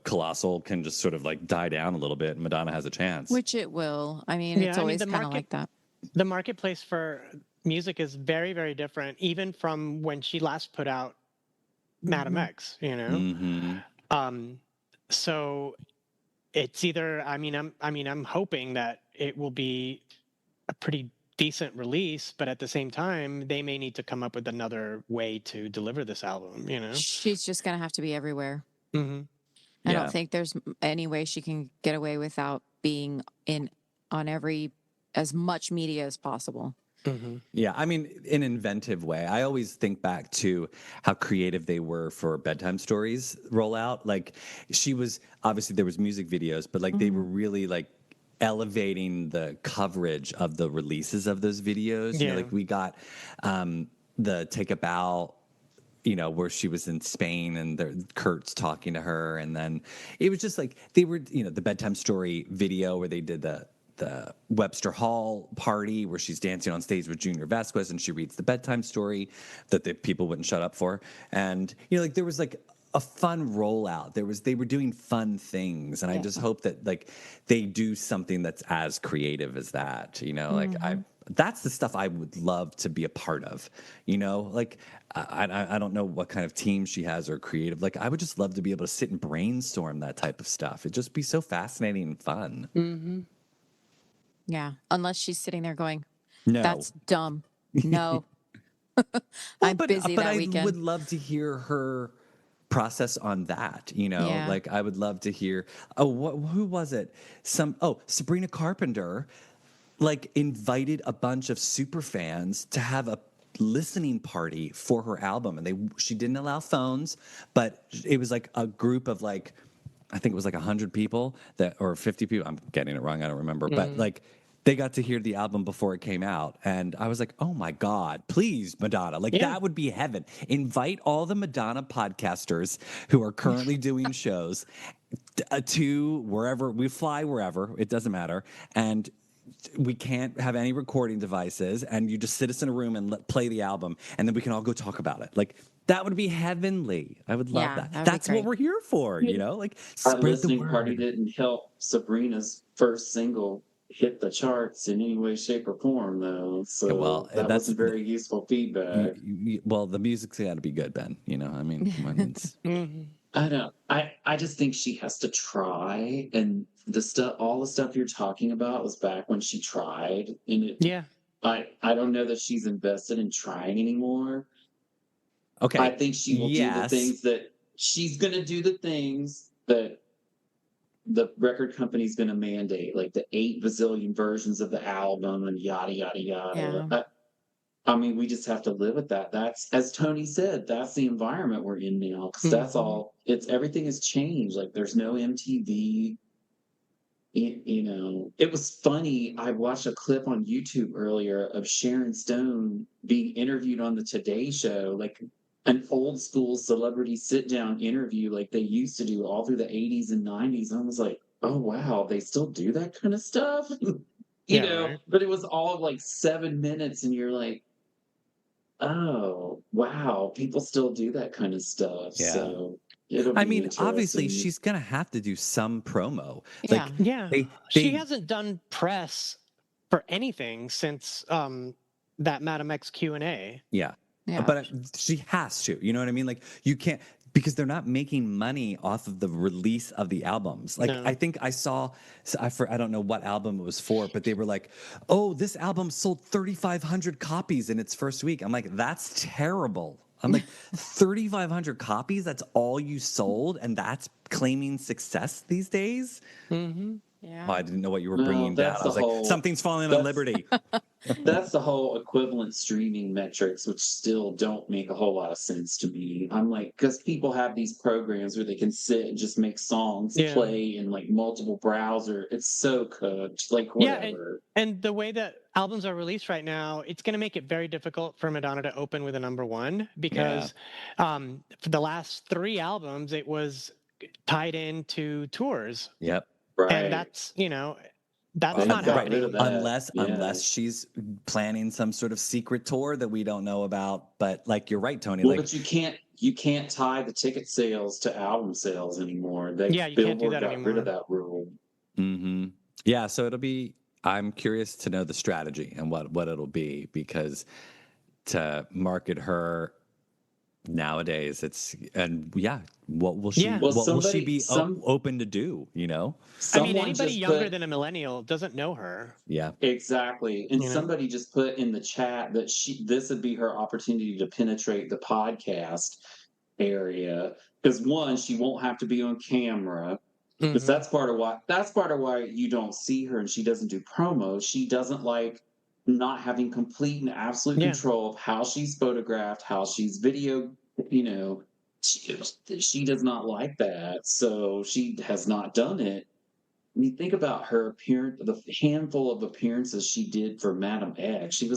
colossal can just sort of like die down a little bit and Madonna has a chance. Which it will. I mean, Yeah, it's I mean always kind of like that. the marketplace for music is very, very different, even from when she last put out Madam Mhm. X, you know? Mm-hmm. Um, so it's either, I'm hoping that it will be a pretty decent release, but at the same time, they may need to come up with another way to deliver this album, you know? She's just gonna have to be everywhere. Hmm. I don't Yeah. think there's any way she can get away without being in on every as much media as possible. Hmm. Yeah, I mean, in an inventive way. I always think back to how creative they were for bedtime stories rollout. Like, she was obviously there was music videos, but like they were Mhm. really like elevating the coverage of the releases of those videos. Yeah. Like we got the Take a Bow, where she was in Spain and Kurt's talking to her. And then it was just like they were, the bedtime story video where they did the Webster Hall party where she's dancing on stage with Junior Vasquez and she reads the bedtime story that the people wouldn't shut up for. And, like there was like a fun rollout. They were doing fun things. And I Yeah. just hope that like they do something that's as creative as that, Mhm. that's the stuff I would love to be a part of, like I don't know what kind of team she has or creative. Like I would just love to be able to sit and brainstorm that type of stuff. It'd just be so fascinating and fun. Hmm. Yeah. Unless she's sitting there going, No. "That's dumb. No, Well, I'm but busy but that I would weekend." love to hear her process on that. Yeah. Like I would love to hear. Who was it? Sabrina Carpenter, like invited a bunch of super fans to have a listening party for her album, and she didn't allow phones, but it was like a group of like. I think it was like 100 people or 50 people. I'm getting it wrong. I don't remember. But Hmm. like they got to hear the album before it came out. And I was like, oh my God, please, Madonna. Like Yeah. that would be heaven. Invite all the Madonna podcasters who are currently doing shows to wherever we fly, wherever, it doesn't matter. And we can't have any recording devices, and you just sit us in a room and play the album, and then we can all go talk about it. Like that would be heavenly. I would love Yeah, that. that would be That's what great. we're here for, like Our spread the listening party word. didn't help Sabrina's first single hit the charts in any way, shape, or form, though. Yeah, well, So that that's wasn't very useful feedback. well, the music's got to be good, Ben. I mean, come on, Hmm. I don't. I just think she has to try, and all the stuff you're talking about was back when she tried, and Yeah. I don't know that she's invested in trying anymore. I okay. think she will do the Yes. things that she's going to do the things that the record company's going to mandate, like the 8 bazillion versions of the album and yada yada yada. Yeah. I mean, we just have to live with that. That's, as Tony said, that's the environment we're in now. Because that's Hmm. all. Everything has changed. Like there's no MTV. It was funny. I watched a clip on YouTube earlier of Sharon Stone being interviewed on the Today Show, like an old school celebrity sit down interview, like they used to do all through the 80s and 90s. And I was like, oh, wow, they still do that kind of stuff? Yeah. Right. But it was all like 7 minutes, and you're like, oh, wow, people still do that kind of stuff. Yeah. So it'll I be mean, obviously, interesting. she's gonna have to do some promo. Yeah. Like Yeah. She they hasn't done press for anything since that Madam X Q&A. Yeah. Yeah. But she has to. You know what I mean? Like you can't because they're not making money off of the release of the albums. Like I No. think I saw I don't know what album it was for, but they were like, "Oh, this album sold 3,500 copies in its first week." I'm like, "That's terrible." I'm like, 3,500 copies? That's all you sold? And that's claiming success these days? Mm-hmm. Yeah. Oh, I didn't know what you were Well, bringing down. I was like, something's falling on Liberty. that's the whole equivalent streaming metrics, which still don't make a whole lot of sense to me. I'm like, because people have these programs where they can sit and just make songs Yeah. play in like multiple browser. It's so cooked, like Yeah, whatever. and the way that albums are released right now, it's going to make it very difficult for Madonna to open with a number one because for the last 3 albums, it was tied into tours, Yep. and Right. that's that's They not got rid happening. of that. Unless she's planning some sort of secret tour that we don't know about. But like you're right, Tony. Well, Like but you can't tie the ticket sales to album sales anymore. They Yeah, you can't do Billboard that got rid of anymore. that rule. yeah, so it'll be I'm curious to know the strategy and what it'll be, because to market her nowadays what will she Yeah. Well, what will she somebody be some open to do, I mean, someone anybody just younger put than a millennial doesn't know her. yeah. exactly, and You know. somebody just put in the chat that this would be her opportunity to penetrate the podcast area because one, she won't have to be on camera. Because Mhm. that's part of why you don't see her and she doesn't do promo. She doesn't like not having complete and absolute Yeah. control of how she's photographed, how she's video, you know, she does not like that. So she has not done it. I mean, think about her appearance, the handful of appearances she did for Madam X. She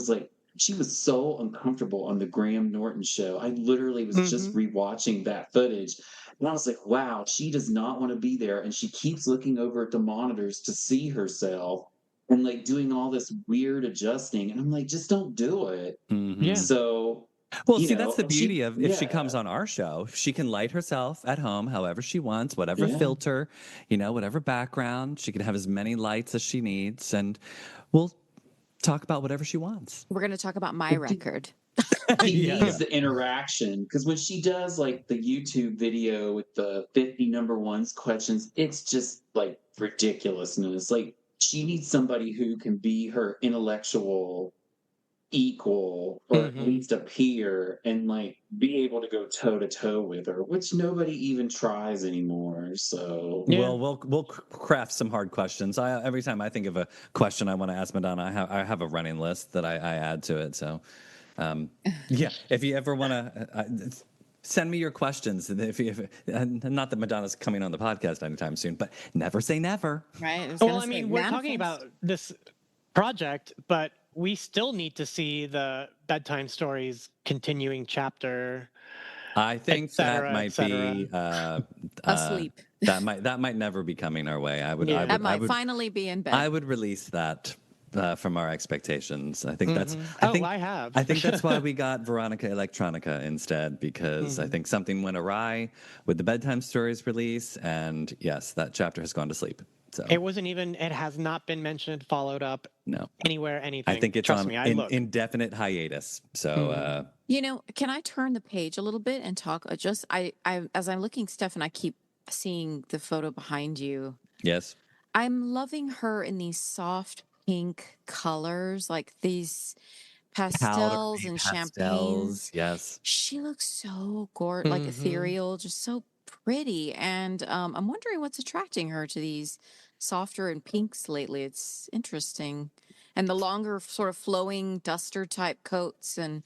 was so uncomfortable on the Graham Norton show. I literally was just Mhm. rewatching that footage. And I was like, wow, she does not want to be there. And she keeps looking over at the monitors to see herself and like doing all this weird adjusting. And I'm like, just don't do it. Yeah. So, Well, see, that's the she, beauty of if she comes on our show, she can light herself at home however she wants, whatever yeah. filter, whatever background. She can have as many lights as she needs, and we'll talk about whatever she wants. We're going to talk about my record. She Yeah. needs the interaction because when she does like the YouTube video with the 50 number ones questions, it's just like ridiculousness. Like she needs somebody who can be her intellectual equal or at Mhm. least a peer and like be able to go toe to toe with her, which nobody even tries anymore. So Yeah. Well, we'll craft some hard questions. Every time I think of a question I want to ask Madonna, I have a running list that I add to it. So, yeah, if you ever want to send me your questions, and not that Madonna's coming on the podcast anytime soon, but never say never. Right? I was Well, gonna I say, mean, we're talking manifest. about this project, but we still need to see the bedtime stories continuing chapter, I et think that cetera, et might cetera. be Asleep. that might never be coming our way. Yeah. That might finally be in bed. I would release that from our expectations. I think that's. Mhm. I Oh, think I have. I think that's why we got Veronica Electronica instead, because I think something went awry with the bedtime stories release, and yes, that chapter has gone to sleep. So It has not been mentioned, followed up no, anywhere, I anything. think it's Trust on me, I looked. indefinite hiatus. So Can I turn the page a little bit and talk? As I'm looking, Stefan, I keep seeing the photo behind you. yes, I'm loving her in these soft pink colors, like these pastels powdery and pastels. champagnes. Yes. She looks so gorgeous, like Mhm. ethereal, just so pretty. And I'm wondering what's attracting her to these softer and pinks lately. It's interesting. And the longer, sort of flowing duster type coats, and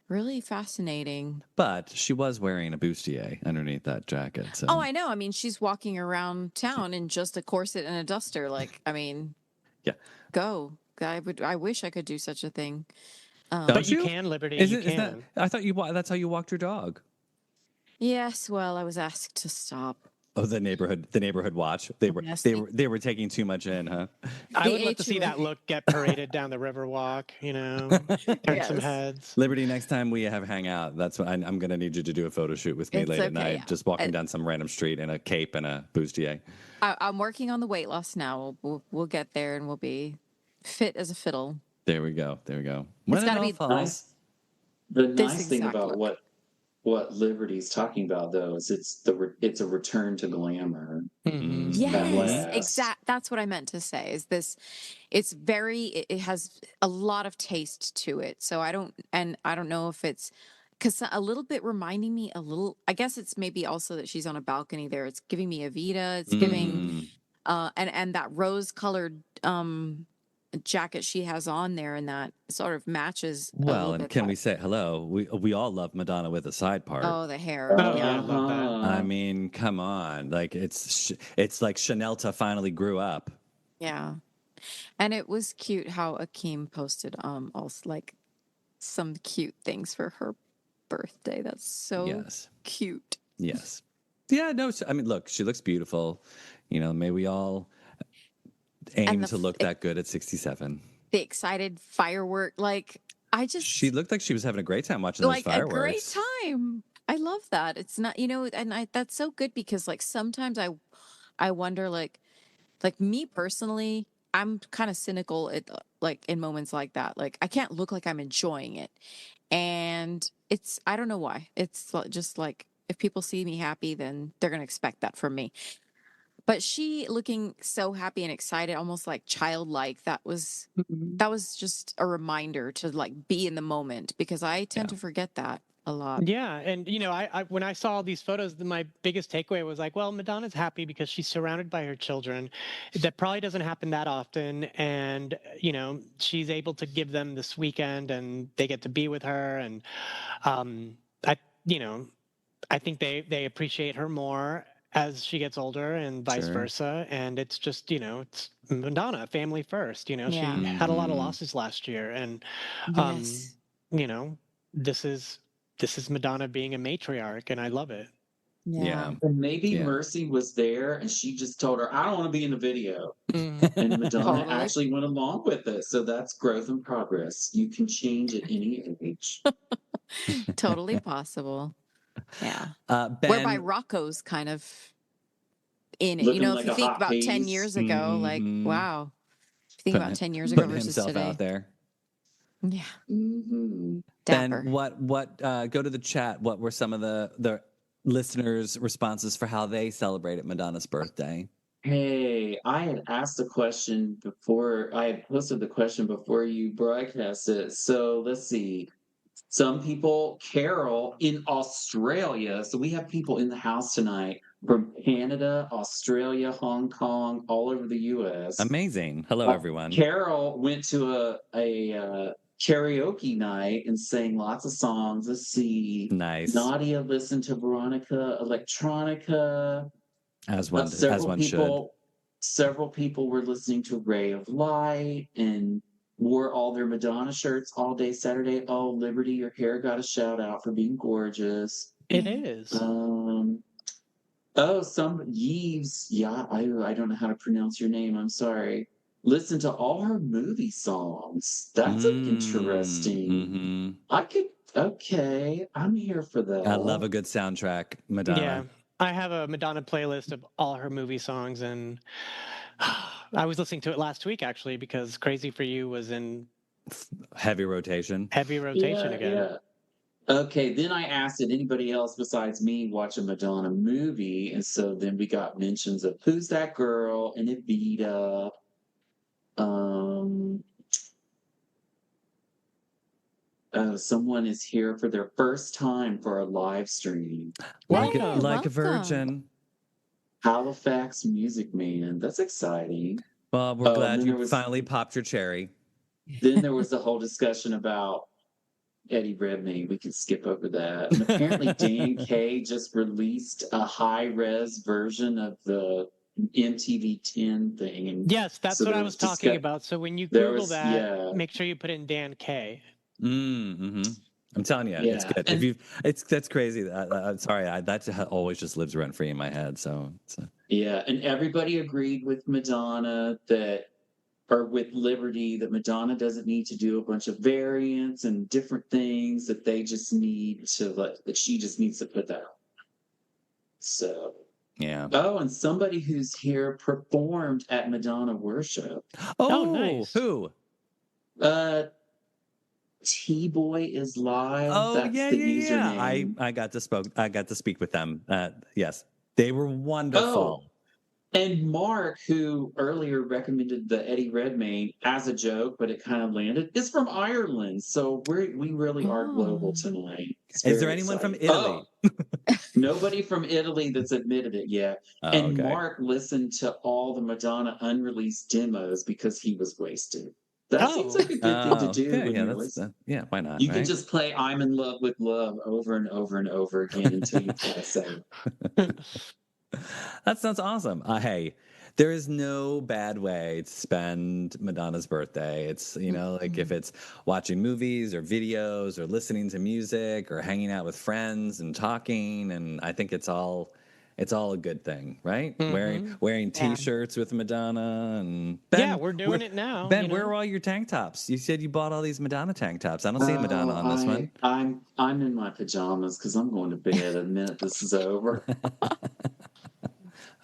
really fascinating. But she was wearing a bustier underneath that jacket. Oh, So I know. I mean, she's walking around town in just a corset and a duster. Like, I mean, yeah, go. I wish I could do such a thing. But don't you you? can, Liberty. You Is that? can. I thought that's how you walked your dog. Yes, well, I was asked to stop. Oh, the neighborhood watch. They were Yes, they were taking too much in, huh? I the would love to see HOA. that look get paraded down the Riverwalk, turn some Yes, heads. Liberty, next time we have hang out, that's what I'm going to need you to do a photo shoot with me it's late at okay. night, just walking I, down some random street in a cape and a bustier. I'm working on the weight loss now. We'll get there, and we'll be fit as a fiddle. There we go. There we go. It's When it got to all be falls. the this nice thing exact about look. what Liberty's talking about though is it's a return to glamour Mhm. at Yes, last. That's what I meant to say. Is this? It has a lot of taste to it. So I don't know if it's because a little bit reminding me a little, I guess it's maybe also that she's on a balcony there. It's giving me Evita. It's giving, Mm. and that rose colored jacket she has on there, and that sort of matches a Well, little and bit can we that. say hello? We all love Madonna with a side part. Oh, the hair. Oh yeah, Yeah. I love that. I Uh-huh. mean, come on. Like it's like Chanelta finally grew up. Yeah. And it was cute how Akeem posted also like some cute things for her birthday. That's so Yes. cute. Yes. Yeah, no, I mean, look, she looks beautiful. You know, may we all And aim to look that good at 67. the excited firework, like I She just looked like she was having a great time watching those like a great fireworks. time. I love that. It's not, and that's so good because like sometimes I wonder like me personally, I'm kind of cynical at like in moments like that. Like I can't look like I'm enjoying it. And it's I don't know why. It's just like if people see me happy, then they're going to expect that from me. But she looking so happy and excited, almost like childlike, Mhm. that was just a reminder to like be in the moment because I Yeah. tend to forget that a lot. Yeah, and I when I saw these photos, my biggest takeaway was like, well, Madonna's happy because she's surrounded by her children. That probably doesn't happen that often, and she's able to give them this weekend, and they get to be with her, and I you know I think they appreciate her more as she gets older, and vice Sure. versa. And it's just it's Madonna, family first. Yeah. She had a lot of Mhm. losses last year, and um, Yes. you know, this is Madonna being a matriarch, and I love it. Yeah. Yeah. And maybe Yeah. Mercy was there and she just told her, I don't want to be in the video. Mm. And Madonna Totally. actually went along with it. So that's growth and progress. You can change at any age. Totally possible. Yeah. Whereby Ben. Rocco's kind of in it. Looking If like you a think hot about 10 piece. years ago, like, Mhm. wow. If you think about 10 years ago Putting versus himself out today. there. Yeah. Mm-hmm. Ben, Dapper. what go to the chat. What were some of the listeners' responses for how they celebrated Madonna's birthday? Hey, I had asked the question before, I had posted the question before you broadcast it. So let's see. Some people, Carol in Australia. So we have people in the house tonight from Canada, Australia, Hong Kong, all over the US. Amazing. Hello, everyone. Carol went to a karaoke night and sang lots of songs. Let's see. Nice. Nadia listened to Veronica Electronica. As Uh, one as several one should. people, several people were listening to Ray of Light and wore all their Madonna shirts all day Saturday. Oh, Liberty, your hair got a shout out for being gorgeous. It is. Um, oh, some Yeeves. Yeah, I don't know how to pronounce your name. I'm sorry. Listen to all her movie songs. That's an interesting. Mm-hmm. I could. Okay, I'm here for I love that. a good soundtrack, Yeah, Madonna. I have a Madonna playlist of all her movie songs, and I was listening to it last week actually because "Crazy for You" was in Heavy rotation. heavy rotation Yeah, again. yeah. Okay, then I asked did anybody else besides me watch a Madonna movie, and so then we got mentions of Who's That Girl and Evita. Um, someone is here for their first time for a live stream. Like Hey, Welcome. like a welcome. virgin. Halifax Music Man. That's exciting. Well, we're Oh, and glad then you there was finally popped your cherry. the whole discussion about Eddie Redmayne. We could skip over that. And apparently Dan Kay just released a high res version of the MTV 10 thing. And Yes, that's so what there I was was talking discuss about. So when you there Google was that, make sure you put in Dan K. Mm-hmm. I'm telling you, it's yeah. good. If And you, that's crazy. Sorry, that always just lives rent free in my head. So, yeah, and everybody agreed with Madonna that or with Liberty that Madonna doesn't need to do a bunch of variants and different things that they just need to that she just needs to put that out. So yeah. oh, and somebody who's here performed at Madonna Worship. Oh, Oh, nice. who? Uh, T Boy is live. Oh, That's yeah, the yeah, yeah. username. I got to speak with them. Yes, they were Oh, wonderful. And Mark, who earlier recommended the Eddie Redmayne as a joke, but it kind of landed, is from Ireland. So we really are global Oh. tonight. It's Is there very anyone from exciting. Italy? Oh, nobody from Italy that's admitted it yet. Oh, And okay. Mark listened to all the Madonna unreleased demos because he was wasted. That seems Oh. like a good thing to do Okay, when yeah, you're that's listening. yeah, why not, You can right? just play I'm in love with love over and over and over again until you pass out. That sounds awesome. Hey, there is no bad way to spend Madonna's birthday. It's, like if Mm-mm. it's watching movies or videos or listening to music or hanging out with friends and talking, and I think it's all a good thing, right? Wearing Hmm. wearing Yeah. t-shirts with Madonna and Yeah, Ben, we're doing it now. Where are all your tank tops? You said you bought all these Madonna tank tops. I don't see a Madonna Oh, on this one. I'm in my pajamas because I'm going to bed the minute this is over.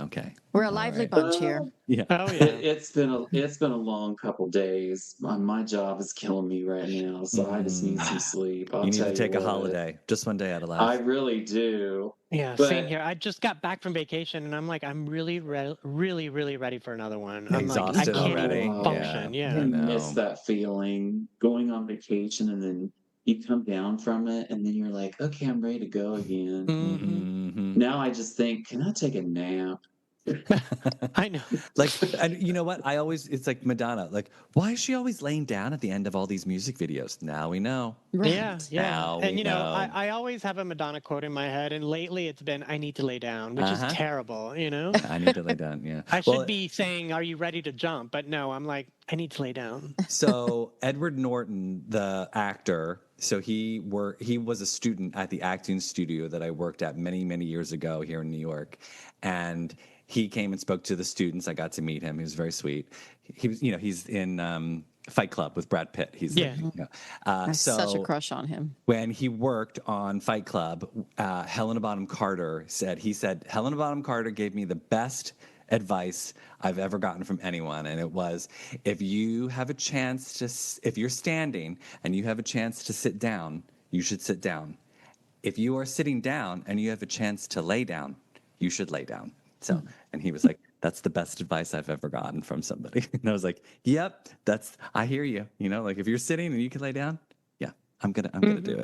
Okay. We're a All lively right. bunch here. Yeah. Oh yeah. It's been a long couple days. My job is killing me right now, so I just need some Mm. sleep. I'll You need tell to you take a what, holiday, just one day out of I life. really do. Yeah, same But here. I just got back from vacation and I'm like, I'm really ready for another one. I'm like, I Exhausted can't even already. oh, Yeah, function. I I Yeah. miss know. that feeling going on vacation and then you come down from it and then you're like, okay, I'm ready to go again. Hmm. Hmm. Now I just think, can I take a nap? I know. Like, and you know what? It's like Madonna. Like, why is she always laying down at the end of all these music videos? Now we know. Yeah, Right. yeah. Now And we know. I always have a Madonna quote in my head, and lately it's been I need to lay down, which Uh is huh. terrible. I need to lay down. Yeah. I should Well, be saying, "Are you ready to jump?" But no, I'm like, I need to lay down. so Edward Norton, the actor, so he was a student at the acting studio that I worked at many, many years ago here in New York. And he came and spoke to the students. I got to meet him. He was very sweet. He was, he's in Fight Club with Brad Pitt. He's Yeah. like, I have such a so crush on him. when he worked on Fight Club, Helena Bonham Carter said Helena Bonham Carter gave me the best advice I've ever gotten from anyone, and it was if you're standing and you have a chance to sit down, you should sit down. If you are sitting down and you have a chance to lay down, you should lay down. So, and he was like, that's the best advice I've ever gotten from somebody. And I was like, yep, I hear you. Like if you're sitting and you can lay down, yeah, I'm gonna Hmm. do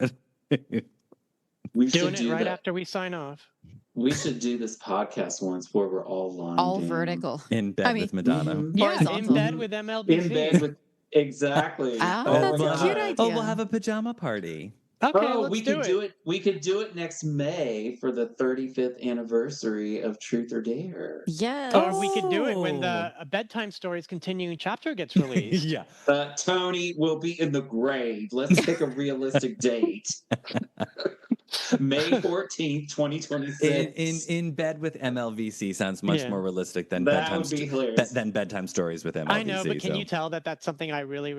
it. We Doing should it do right that. after we sign off. We should do this podcast once where we're all lying All down. vertical. In I bed mean, with Madonna. Mhm, Yeah, in horizontal. bed mhm. with In bed MLBC. with exactly. Oh, Oh We'll, my that's a we'll have cute a god. oh, we'll idea. have a pajama party. Okay, Oh, let's do it. we could do it next May for the 35th anniversary of Truth or Dare. Or we Yes. could do it when Oh, the bedtime stories continuing chapter gets released. yeah. Tony will be in the grave. Let's pick a realistic date. May 14th, In 2026. in bed with MLVC sounds much Yeah. more realistic than That would be hilarious. bedtime stories with I know, but MLVC. can So you tell that that's something I really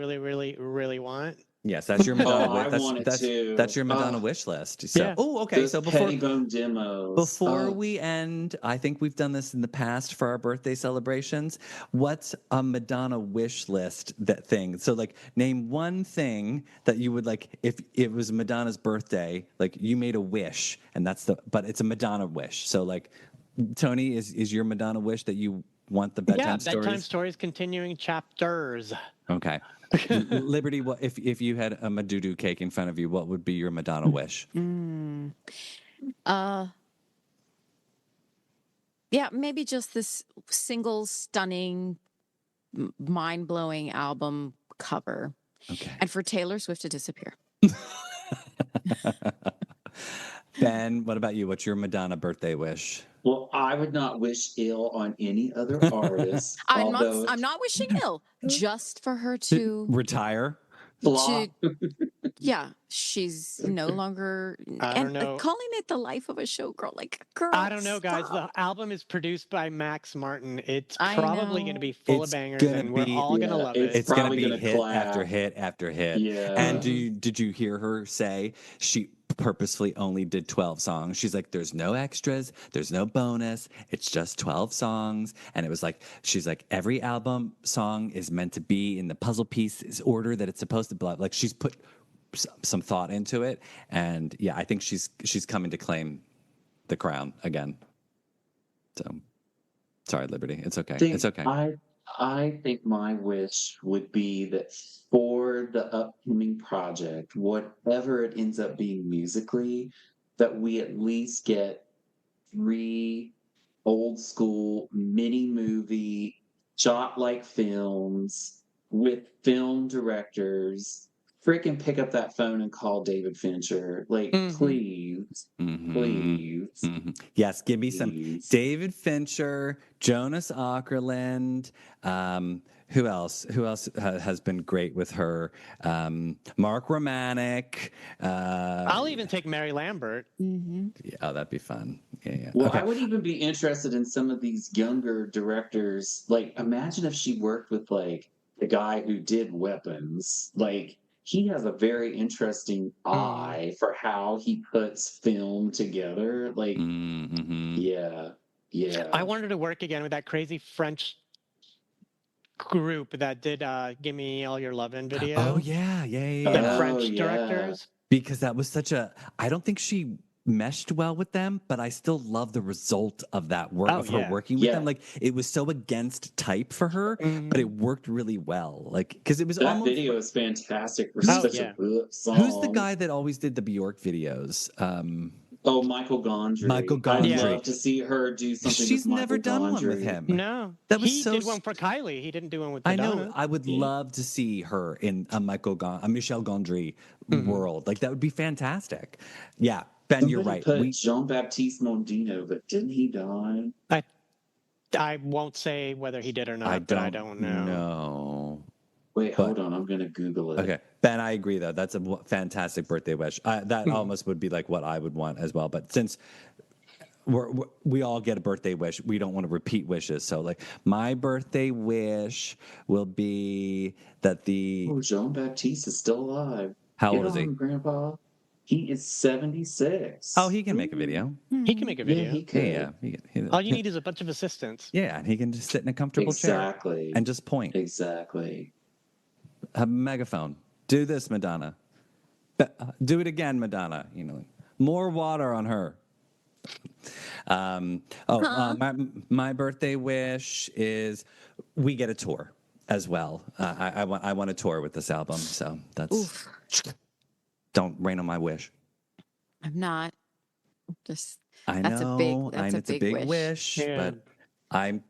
want? yes, that's your Oh, Madonna I wish. want it That's too. your Madonna Oh, wish list. So, Yeah. okay. those So Pettibone demos. before Oh, we end, I think we've done this in the past for our birthday celebrations. What's a Madonna wish list thing? So, like, name one thing that you would like if it was Madonna's birthday. Like, you made a wish, and but it's a Madonna wish. So, like, Tony, is your Madonna wish that you want the Yeah, bedtime bedtime stories? stories continuing chapters. Okay. Liberty, what if you had a Madudu cake in front of you? What would be your Madonna wish? Mm. Uh, yeah, maybe just this single stunning, mind-blowing album cover. Okay. And for Taylor Swift to disappear. Ben, what about you? What's your Madonna birthday wish? well, I would not wish ill on any other artist, although I'm not wishing ill, just for her to Retire? to flop. yeah, she's no longer I and don't know. calling it the life of a showgirl. Like, girl, I don't know, guys. stop. The album is produced by Max Martin. It's I probably going to be know. full of It's bangers, gonna and we're be all going to Yeah, love it's it. it's gonna probably be gonna hit after clap. hit after hit. And Yeah. did you hear her say she purposefully only did 12 songs? She's like, there's no extras, there's no bonus, it's just 12 songs. And it was like, she's like, every album song is meant to be in the puzzle piece order that it's supposed to be. Like, she's put some thought into it, and yeah, I think she's coming to claim the crown again. So Sorry, Liberty. It's okay. think It's okay. I think my wish would be that for the upcoming project, whatever it ends up being musically, that we at least get 3 old school mini movie shot like films with film directors. Freaking pick up that phone and call David Fincher. Like, please, please, Yes, give me some please. David Fincher, Jonas Ackerland. Who else? Who else has been great with her? Mark Romanek. I'll even take Mary Lambert. Mm-hmm. Yeah, oh, that'd be fun. Yeah. Well, Okay. I would even be interested in some of these younger directors. Like, imagine if she worked with like the guy who did Weapons. Like, he has a very interesting eye for how he puts film together. Like, yeah, I yeah. wanted to work again with that crazy French group that did "Give Me All Your Lovin'" video. Oh yeah. The Oh, French yeah. directors. Because that was such a. I don't think she meshed well with them, but I still love the result of that work Oh, of her yeah. working with Yeah. them. Like it was so against type for her, but it worked really well. Like because it was That almost. video is fantastic for Oh, such yeah. a good song. Who's the guy that always did the Bjork videos? Oh, Michael Gondry. Michael I'd Gondry. love to see her do something She's with Michael never done one with Gondry. him. No, That was he so did one for Kylie. He didn't do one with I Madonna. know. I would love to see her in a Michel Gondry world. Like that would be fantastic. Yeah, Ben, you're Somebody right. put Jean-Baptiste Mondino, but didn't he die? I won't say whether he did or not, but I don't know. know. Wait, But- hold on. I'm going to Google it. Okay, Ben, I agree though. That's a fantastic birthday wish. That almost would be like what I would want as well. But since we all get a birthday wish, we don't want to repeat wishes. So like my birthday wish will be that the Oh, Jean-Baptiste is still alive. How Get old is he? on, Grandpa. He is 76. Oh, he can make a video. He can make a video. Yeah, he could. Yeah. All you need is a bunch of assistants. Yeah, and he can just sit in a comfortable Exactly. chair and just point. Exactly. Have a megaphone. Do this, Madonna. Do it again, Madonna. More water on her. My birthday wish is we get a tour as well. I want a tour with this album, so that's don't rain on my wish. I'm not. Just I that's know, that's it's a big wish, Yeah. but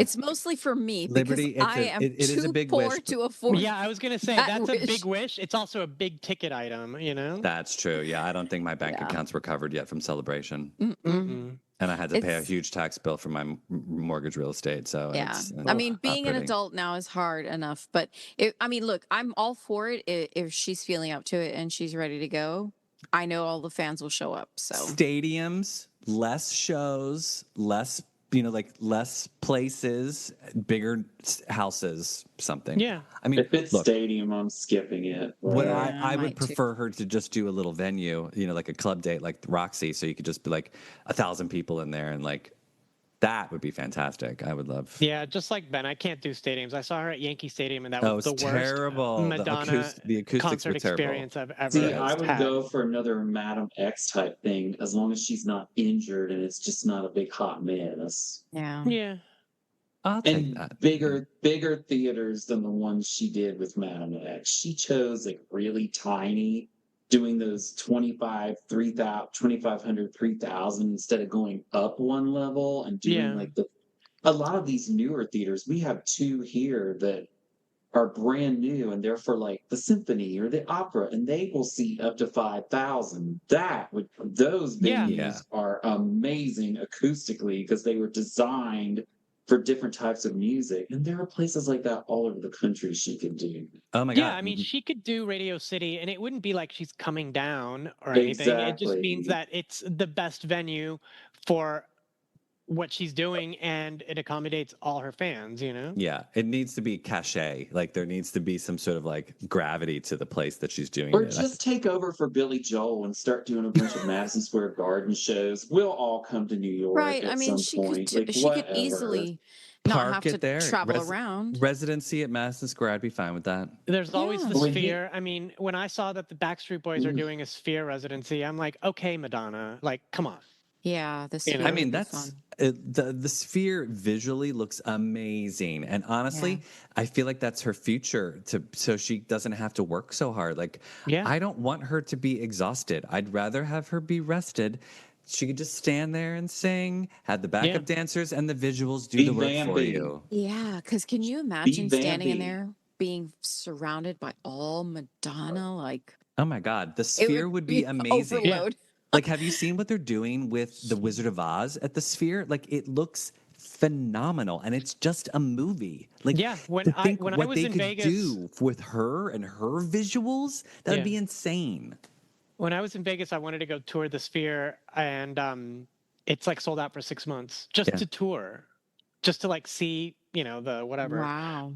it's mostly for me Liberty, because I am it is too a big poor wish, to afford. Yeah, I was gonna say that that's a wish. big wish. It's also a big ticket item, That's true. Yeah, I don't think my bank Yeah. accounts were covered yet from Celebration, Mm-mm. and I had to pay a It's- huge tax bill for my mortgage real estate. So Yeah. it's I mean, not being an pretty. adult now is hard enough, but look, I'm all for it if she's feeling up to it and she's ready to go. I know all the fans will show up. So Stadiums, less shows, less less places, bigger houses, something. Yeah. I mean, If it's look, stadium, I'm skipping it. what Yeah, I I would might too. prefer her to just do a little venue, like a club date, like Roxy, so you could just be like 1,000 people in there, and like that would be fantastic. I would love. Yeah, just like Ben, I can't do stadiums. I saw her at Yankee Stadium, and that Oh, was it's the worst terrible. Madonna The acoustics concert were terrible. experience I've ever See, I would had. go for another Madam X type thing as long as she's not injured and it's just not a big hot mess. yeah. Yeah. I'll take And that. bigger theaters than the ones she did with Madam X. She chose like really tiny, doing those 2,500, 3,000 instead of going up one level and doing Yeah. like a lot of these newer theaters. We have 2 here that are brand new and they're for like the symphony or the opera, and they will seat up to 5,000. Those venues Yeah. are amazing acoustically because they were designed for different types of music, and there are places like that all over the country she could do. Oh my god. Yeah, I mean, she could do Radio City, and it wouldn't be like she's coming down or anything. It just means Exactly. that it's the best venue for what she's doing, and it accommodates all her fans. Yeah, it needs to be cachet. Like there needs to be some sort of like gravity to the place that she's doing Or it. just take over for Billy Joel and start doing a bunch of Madison Square Garden shows. We'll all come to New York Right. at I mean, some point. Like, she could whatever. easily not Park have it to there. travel around. Residency at Madison Square, I'd be fine with that. There's always Yeah. the When he- Sphere. I mean, when I saw that the Backstreet Boys are doing a Sphere residency, I'm like, okay, Madonna, like, come on. Yeah, the You sphere I know? would mean, be that's fun. the sphere visually looks amazing, and Yeah. honestly, I feel like that's her future. So she doesn't have to work so hard. Like, Yeah. I don't want her to be exhausted. I'd rather have her be rested. She could just stand there and sing, have the Yeah. backup dancers and the visuals do Be the work for vamping. you. Yeah, because can you Be imagine standing in vamping. there being surrounded by all Madonna? Like, Oh my God, the it sphere would would be be amazing. Yeah. overload. Like, have you seen what they're doing with the Wizard of Oz at the Sphere? Like, it looks phenomenal, and it's just a movie. Like, Yeah. to think When I what was they in could Vegas, do with her and her visuals, that would yeah. be insane. When I was in Vegas, I wanted to go tour the Sphere, and it's like sold out for 6 months just Yeah, to tour, just to like see, the whatever. Wow.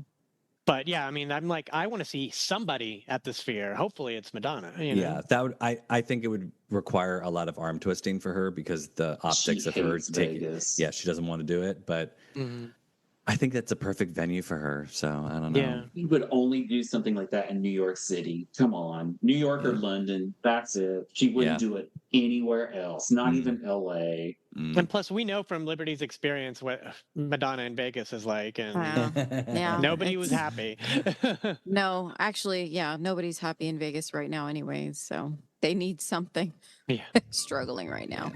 But yeah, I mean, I'm like, I want to see somebody at the Sphere. Hopefully, it's Madonna. yeah. That would I think it would require a lot of arm twisting for her because the She optics of her hates taking. Vegas. Yeah, she doesn't want to do it, but Mhm. I think that's a perfect venue for her. So I don't know. Yeah. He would only do something like that in New York City. Come on. New York or Yeah, London. That's it. She wouldn't yeah. do it anywhere else, not Mm, even LA. mm. And plus, we know from Liberty's experience what Madonna in Vegas is like, and Wow. Yeah. nobody was It's happy. no, actually, yeah, nobody's happy in Vegas right now, anyways. So they need something. Yeah. Struggling right Yeah. now.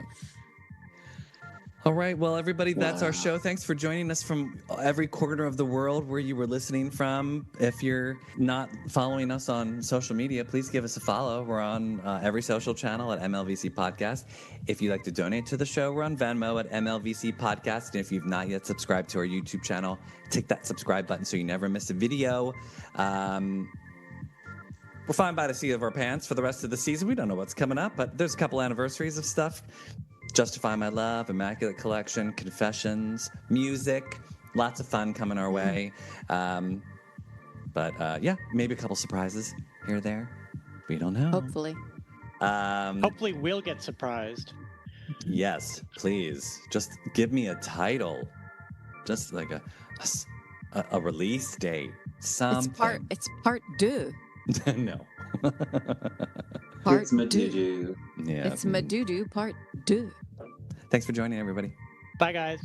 All right. Well, everybody, that's our Wow. show. Thanks for joining us from every corner of the world where you were listening from. If you're not following us on social media, please give us a follow. We're on every social channel at MLVC Podcast. If you'd like to donate to the show, we're on Venmo at MLVC Podcast. And if you've not yet subscribed to our YouTube channel, tick that subscribe button so you never miss a video. We're flying by the seat of our pants for the rest of the season. We don't know what's coming up, but there's a couple anniversaries of stuff. Justify My Love, Immaculate Collection, Confessions, music, lots of fun coming our way. But yeah, maybe a couple surprises here or there. We don't know. Hopefully. Hopefully, we'll get surprised. Yes, please. Just give me a title. Just like a release date. Something. It's part deux. No. Part It's deux. Madudu. Yeah. It's Madudu part deux. Thanks for joining, everybody. Bye, guys.